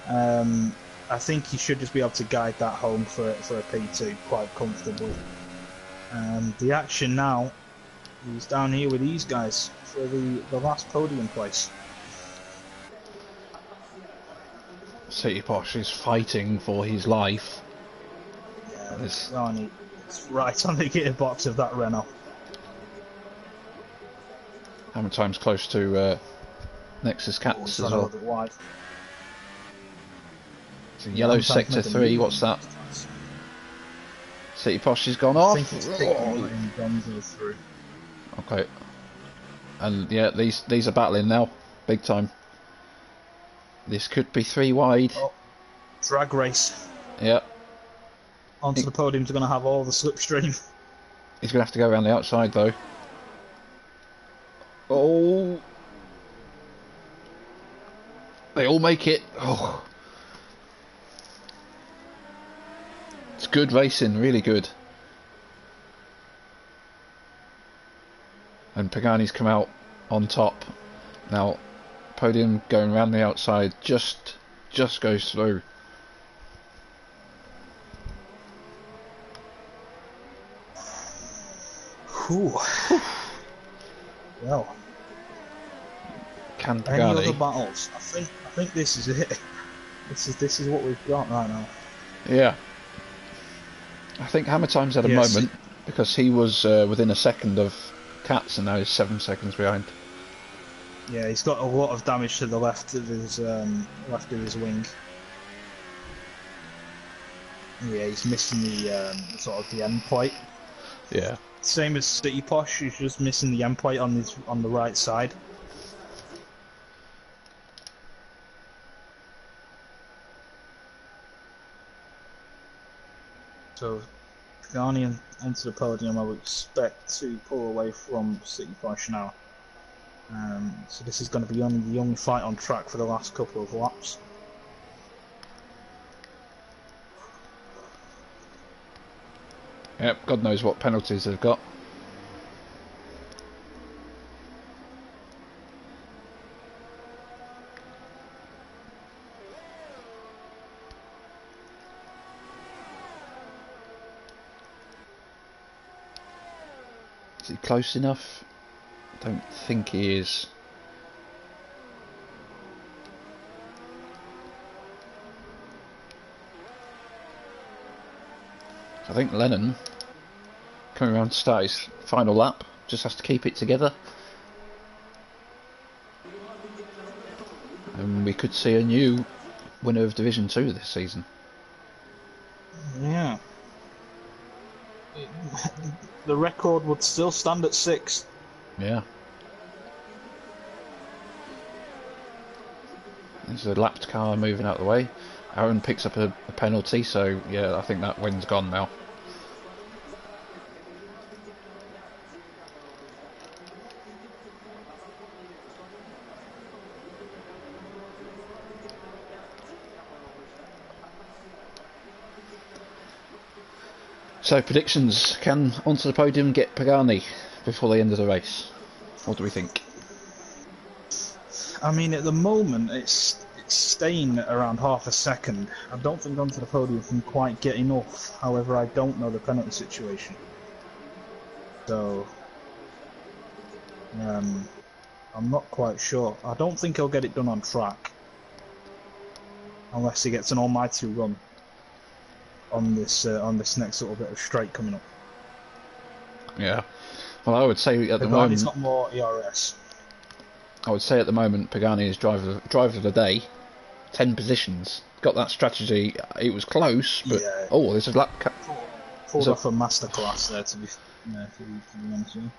I think he should just be able to guide that home for a P2 quite comfortably. The action now is down here with these guys for the last podium place. City Posh is fighting for his life. Yeah, Ronnie is right on the gearbox of that Renault. How many times close to Nexus Cats as well? So yellow sector 3, what's that? City Posh has gone off. I think it's taking Gonzo through. Okay. And yeah, these are battling now, big time. This could be 3 wide. Oh, drag race. Yeah. Onto the podium's going to have all the slipstream. He's going to have to go around the outside though. Oh. They all make it. Oh. It's good racing, really good. And Pagani's come out on top. Now, podium going around the outside just goes through. Whew. Well. Can Pagani? Any other battles? I think this is it. This is what we've got right now. Yeah. I think Hammer Time's at a moment because he was within a second of Cats and now he's 7 seconds behind. Yeah, he's got a lot of damage to the left of his wing. Yeah, he's missing the sort of the end plate. Yeah. Same as City Posh, he's just missing the end plate on the right side. So, Pagani onto the podium, I would expect to pull away from City Posh now. So this is going to be the only fight on track for the last couple of laps. Yep, God knows what penalties they've got. Is he close enough? I don't think he is. I think Lennon, coming around to start his final lap, just has to keep it together. And we could see a new winner of Division 2 this season. Yeah. The record would still stand at 6. Yeah. There's a lapped car moving out of the way. Aaron picks up a penalty, so yeah, I think that win's gone now. So predictions, can onto the podium get Pagani before the end of the race? What do we think? I mean, at the moment, it's staying at around half a second. I don't think onto the podium can quite get enough. However, I don't know the penalty situation. So, I'm not quite sure. I don't think he'll get it done on track. Unless he gets an almighty run on this next little bit of straight coming up. Yeah. Well, I would say at the moment he's got more ERS. I would say at the moment Pagani is driver of the day. 10 positions. Got that strategy. It was close, but yeah. Oh, there's a lap. Pulled off a masterclass there to be honest with you.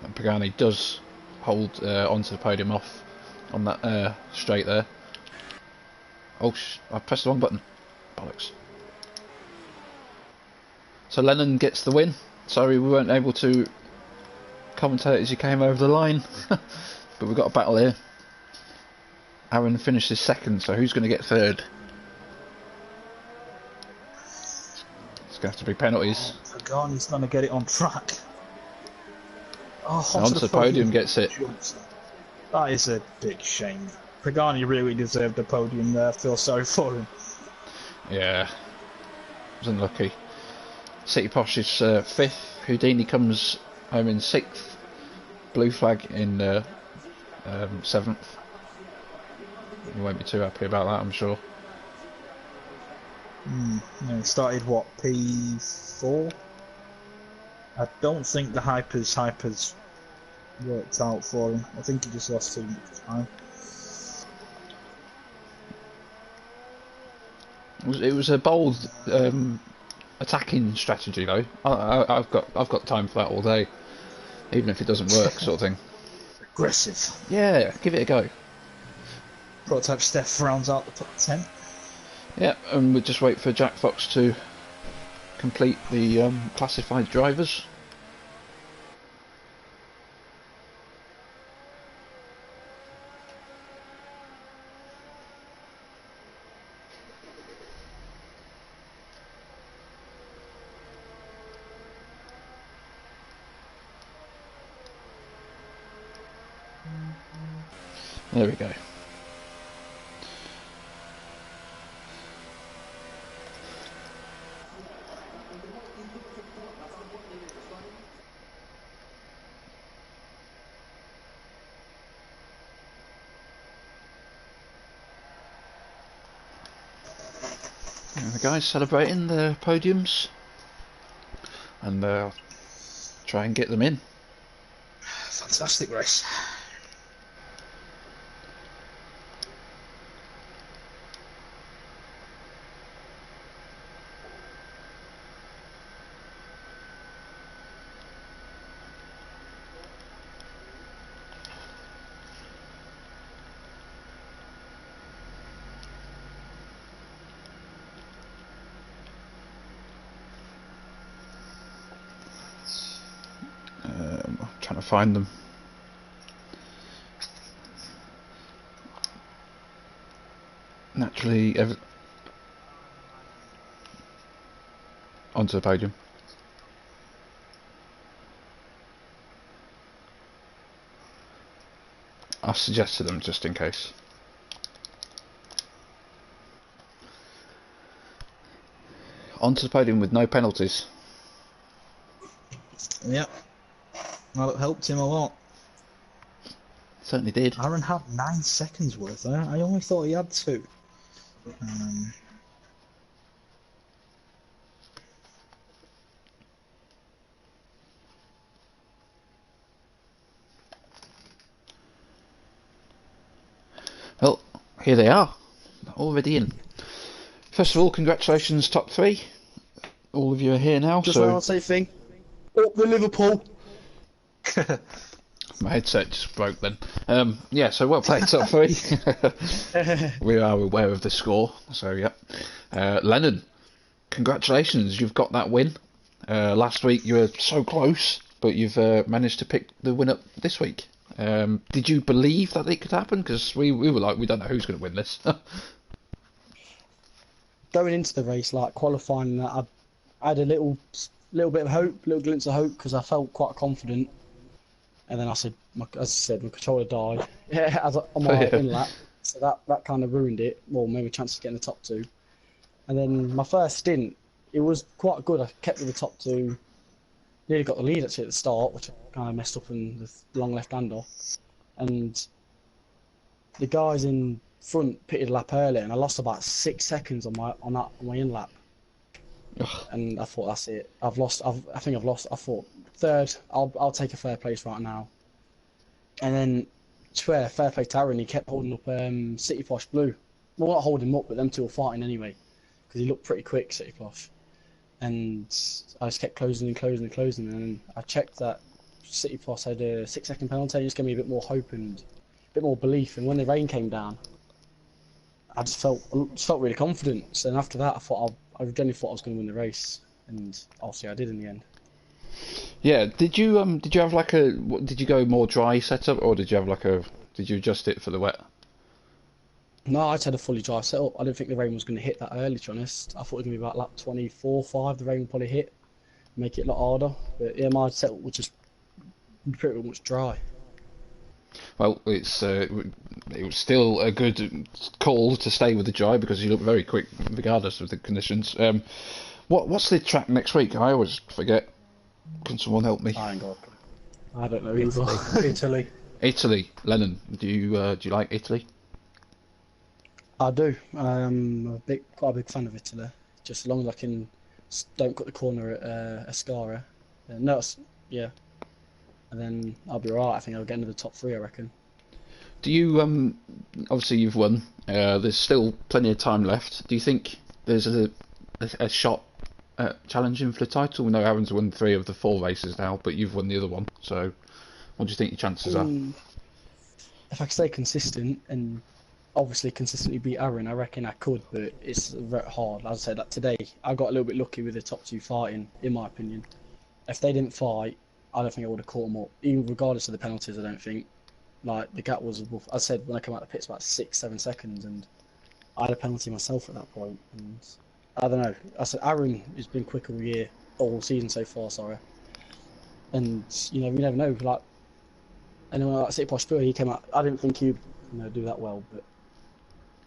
And Pagani does hold onto the podium off on that straight there. Oh, I pressed the wrong button. Bollocks. So Lennon gets the win. Sorry we weren't able to commentate as he came over the line. But we've got a battle here. Aaron finishes second, so who's going to get third? going to have to be penalties. Pagani's going to get it on track. Oh, And onto the podium gets it. That is a big shame. Pagani really deserved the podium there. I feel sorry for him. Yeah, was unlucky. City Posh is 5th. Houdini comes home in 6th. Blue Flag in 7th. You won't be too happy about that, I'm sure. Yeah, started what, P4? I don't think the hypers worked out for him. I think he just lost too much time. It was a bold attacking strategy, though. I've got time for that all day, even if it doesn't work, sort of thing. Aggressive. Yeah, give it a go. Prototype Steph rounds out the top 10. Yeah, and we'll just wait for Jack Fox to complete the classified drivers. There we go. And the guys celebrating the podiums, and try and get them in. Fantastic race. Trying to find them. Naturally, onto the podium. I've suggested them just in case. Onto the podium with no penalties. Yep. Well, it helped him a lot. Certainly did. Aaron had 9 seconds worth. I only thought he had 2. Well, here they are, already in. First of all, congratulations, top 3. All of you are here now. Just so one same thing. Up the Liverpool. My headset just broke then. Yeah, so well played, top 3. We are aware of the score, so yeah. Lennon, congratulations, you've got that win. Last week you were so close, but you've managed to pick the win up this week. Did you believe that it could happen? Because we were like, we don't know who's going to win this. Going into the race, like qualifying, I had a little bit of hope, little glimpse of hope, because I felt quite confident. And then as I said, my controller died on my in lap, so that kind of ruined it. Well, maybe a chance of getting the top 2. And then my first stint, it was quite good. I kept with the top 2. Nearly got the lead actually at the start, which I kind of messed up in the long left-hander. And the guys in front pitted a lap early, and I lost about 6 seconds on my in lap. And I thought, that's it. I think I've lost. I thought, third. I'll take a third place right now. And then, fair play to Aaron. He kept holding up City Posh Blue. Well, not holding him up, but them two were fighting anyway, because he looked pretty quick, City Posh. And I just kept closing. And I checked that City Posh had a 6-second penalty. It just gave me a bit more hope and a bit more belief. And when the rain came down, I just felt really confident. So then after that, I genuinely thought I was going to win the race, and obviously I did in the end. Yeah. Did you have like did you go more dry setup, or did you have did you adjust it for the wet? No, I just had a fully dry setup. I didn't think the rain was going to hit that early, to be honest. I thought it was going to be about lap 24, 5, the rain would probably hit, make it a lot harder. But yeah, my setup was just pretty much dry. Well, it was still a good call to stay with the dry because you look very quick regardless of the conditions. What's the track next week? I always forget. Can someone help me? I ain't got. I don't know either. Italy. Italy, Lennon. Do you like Italy? I do. I'm quite a big fan of Italy. Just as long as I can don't cut the corner at Ascara. No, yeah. And then I'll be alright. I think I'll get into the top 3, I reckon. Do you obviously you've won. There's still plenty of time left. Do you think there's a shot at challenging for the title? We know Aaron's won 3 of the 4 races now, but you've won the other one. So, what do you think your chances are? If I can stay consistent and obviously consistently beat Aaron, I reckon I could, but it's very hard. As I said, that today I got a little bit lucky with the top 2 fighting, in my opinion. If they didn't fight, I don't think I would have caught them up, even regardless of the penalties. I don't think. Like the gap was, as I said, when I came out of the pits, about 6-7 seconds, and I had a penalty myself at that point. And I don't know. I said Aaron has been quick all year, all season so far. Sorry. And you never know. Like, and then like City Posh Spirit, he came out. I didn't think he'd do that well, but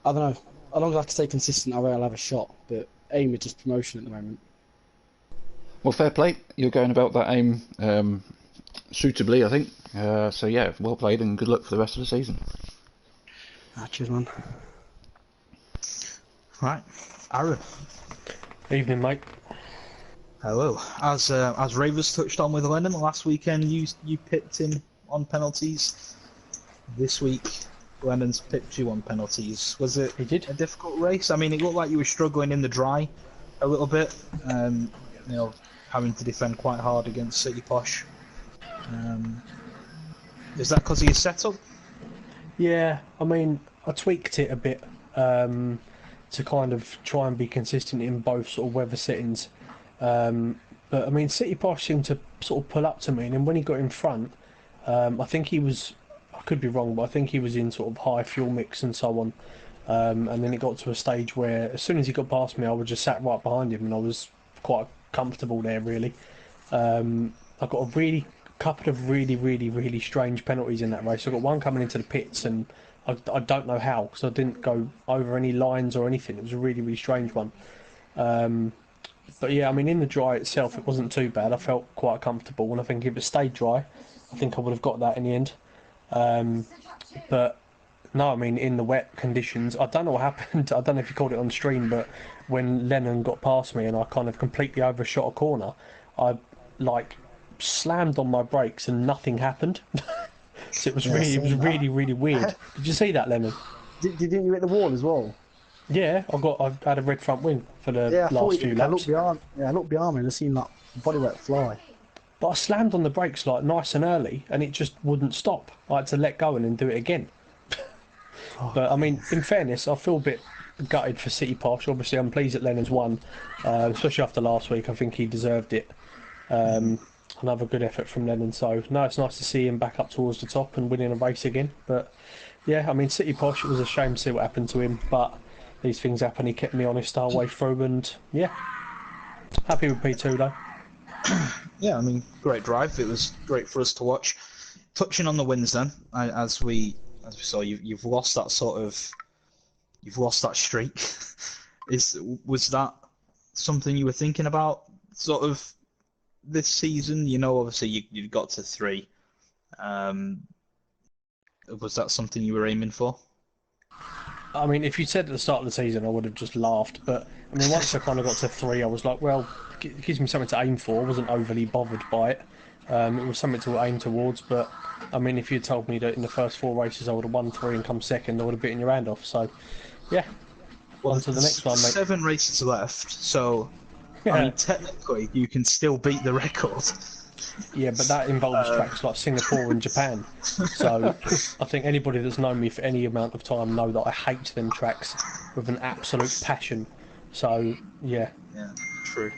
I don't know. As long as I can stay consistent, I reckon I'll have a shot. But aim is just promotion at the moment. Well, fair play. You're going about that aim suitably, I think. So yeah, well played and good luck for the rest of the season. Cheers, man. Right, Aaron. Evening, mate. Hello. As Ravers touched on with Lennon last weekend, you picked him on penalties. This week, Lennon's picked you on penalties. Was it He did. a difficult race? I mean, it looked like you were struggling in the dry a little bit. Having to defend quite hard against City Posh. Is that because of your setup? Yeah, I mean, I tweaked it a bit to kind of try and be consistent in both sort of weather settings. But I mean, City Posh seemed to sort of pull up to me, and then when he got in front, I think he was, I could be wrong, but I think he was in sort of high fuel mix and so on. And then it got to a stage where as soon as he got past me, I was just sat right behind him, and I was quite comfortable there, really. I got a couple of really strange penalties in that race. I got one coming into the pits, and I don't know how, because I didn't go over any lines or anything. It was a really strange one. But yeah, I mean, in the dry itself, it wasn't too bad. I felt quite comfortable, and I think if it stayed dry, I think I would have got that in the end. But no, I mean, in the wet conditions, I don't know what happened. I don't know if you called it on stream, but when Lennon got past me and I kind of completely overshot a corner, I slammed on my brakes and nothing happened. So it was really weird. Did you see that, Lennon? Didn't you hit the wall as well? Yeah, I had a red front wing for the last few laps. I looked behind me and I seen that body wet fly. But I slammed on the brakes nice and early, and it just wouldn't stop. I had to let go and then do it again. But I mean, in fairness, I feel a bit gutted for City Posh. Obviously, I'm pleased that Lennon's won, especially after last week. I think he deserved it. Another good effort from Lennon. So no, it's nice to see him back up towards the top and winning a race again. But yeah, I mean, City Posh, it was a shame to see what happened to him, but these things happen. He kept me honest our way through, and yeah, happy with P2 though. Yeah, I mean, great drive. It was great for us to watch. Touching on the wins, then, as we saw, you've lost that streak. Was that something you were thinking about, sort of, this season? Obviously you got to 3. Was that something you were aiming for? I mean, if you said at the start of the season, I would have just laughed. But I mean, once I kind of got to 3, I was like, well, it gives me something to aim for. I wasn't overly bothered by it. It was something to aim towards. But I mean, if you'd told me that in the first 4 races I would have won 3 and come second, I would have bitten your hand off. So, yeah. Well, on to the next one, mate. 7 races left, so Yeah. I mean, technically you can still beat the record. Yeah, but that involves tracks like Singapore and Japan. So I think anybody that's known me for any amount of time know that I hate them tracks with an absolute passion. So yeah. Yeah, true.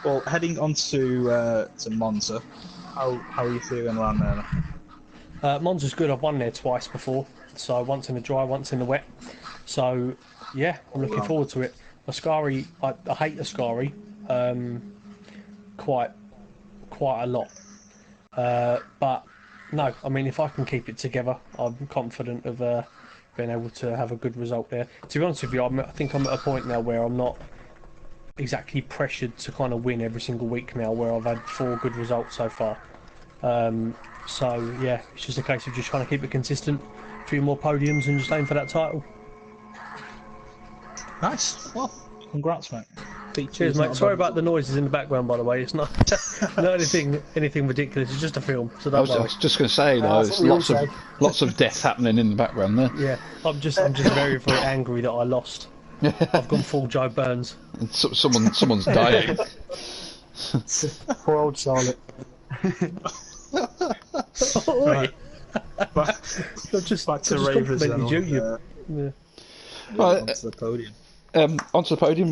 Well, heading on to Monza, how are you feeling around there? Monza's good. I've won there twice before, so once in the dry, once in the wet. So yeah, I'm looking forward to it. Ascari, I hate Ascari, quite a lot. But no, I mean, if I can keep it together, I'm confident of being able to have a good result there. To be honest with you, I think I'm at a point now where I'm not exactly pressured to kind of win every single week now, where I've had 4 good results so far. So yeah, it's just a case of just trying to keep it consistent, a few more podiums, and just aim for that title. Nice. Well, congrats, mate. Cheers, mate. Sorry about the noises in the background, by the way. It's not not anything ridiculous. It's just a film. So I was just going to say, though, there's lots of death happening in the background there. Yeah, I'm just very angry that I lost. I've gone full Joe Burns. Someone's dying. Poor old Charlotte. Right. I've just Back to Ravers then. complimented you. Yeah. Onto the podium. Onto the podium,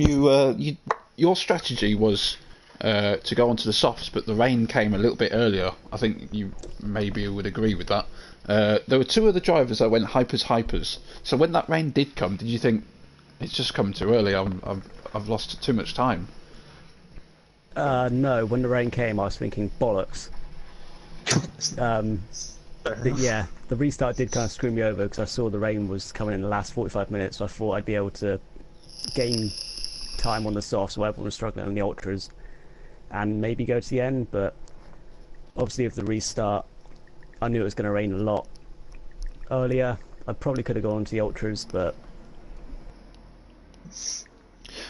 your strategy was to go onto the softs, but the rain came a little bit earlier. I think you maybe would agree with that. There were 2 other drivers that went hypers. So when that rain did come, did you think it's just come too early? I've lost too much time. No, when the rain came, I was thinking bollocks. But yeah, the restart did kind of screw me over because I saw the rain was coming in the last 45 minutes, so I thought I'd be able to gain time on the softs while everyone was struggling on the ultras and maybe go to the end. But obviously with the restart, I knew it was going to rain a lot earlier. I probably could have gone to the ultras, but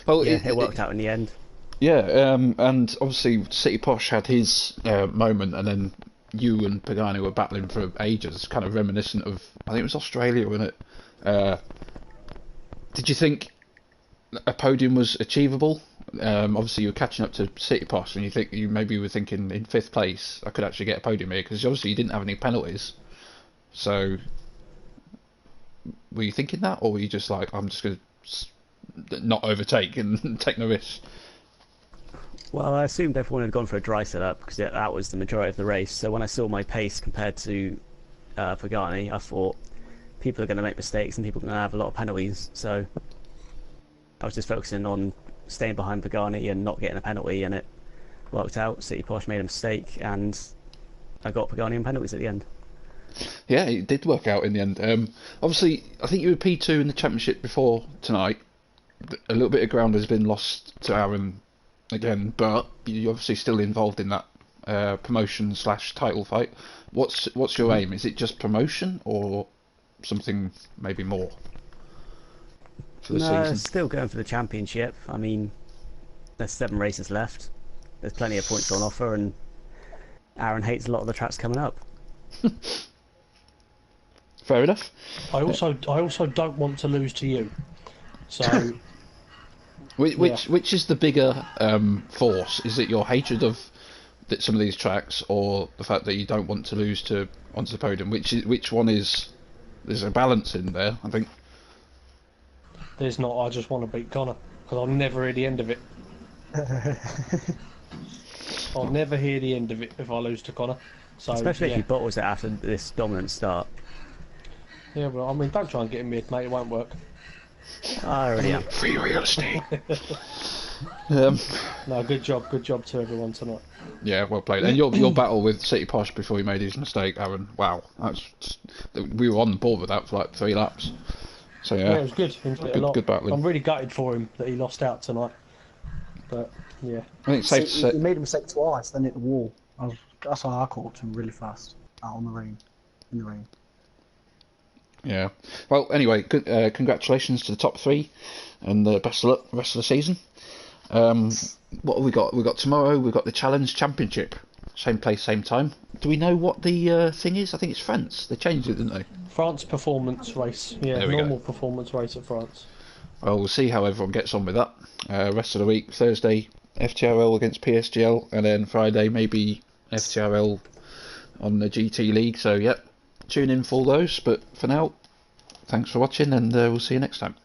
Well, yeah, it worked out in the end. Yeah, and obviously City Posh had his moment, and then you and Pagani were battling for ages, kind of reminiscent of, I think it was Australia, wasn't it? Did you think a podium was achievable? Obviously you were catching up to City Posh, and you maybe were thinking in 5th place I could actually get a podium here, because obviously you didn't have any penalties. So were you thinking that, or were you just like, I'm just going to not overtake and take no risks? Well, I assumed everyone had gone for a dry setup because that was the majority of the race. So when I saw my pace compared to Pagani, I thought people are going to make mistakes and people are going to have a lot of penalties. So I was just focusing on staying behind Pagani and not getting a penalty, and it worked out. City Posh made a mistake, and I got Pagani and penalties at the end. Yeah, it did work out in the end. Obviously, I think you were P2 in the championship before tonight. A little bit of ground has been lost to Aaron again, but you're obviously still involved in that promotion/title fight. What's your aim? Is it just promotion or something maybe more for the season? Still going for the championship. I mean, there's 7 races left. There's plenty of points on offer, and Aaron hates a lot of the tracks coming up. Fair enough. I also don't want to lose to you. So which is the bigger force? Is it your hatred of some of these tracks, or the fact that you don't want to lose onto the podium? Which one is? There's a balance in there, I think. There's not. I just want to beat Connor because I'll never hear the end of it. I'll never hear the end of it if I lose to Connor. So, especially yeah. if he bottles it after this dominant start. Yeah, well, I mean, don't try and get him mid, mate. It won't work. I already am. Free real estate. No, good job to everyone tonight. Yeah, well played. And your battle with City Posh before he made his mistake, Aaron. Wow, we were on board with that for like 3 laps. So yeah, it was good. Enjoyed it a lot. Good battling. I'm really gutted for him that he lost out tonight. But yeah, I think it's safe to say He made a mistake twice, then hit the wall. That's why I caught him really fast out in the rain. Yeah. Well, anyway, congratulations to the top 3, and best of luck the rest of the season. What have we got? We've got tomorrow. We've got the Challenge Championship. Same place, same time. Do we know what the thing is? I think it's France. They changed it, didn't they? France performance race. Yeah, normal performance race at France. Well, we'll see how everyone gets on with that. Rest of the week, Thursday, FTRL against PSGL, and then Friday maybe FTRL on the GT League. So, yep, tune in for all those. But for now, thanks for watching, and we'll see you next time.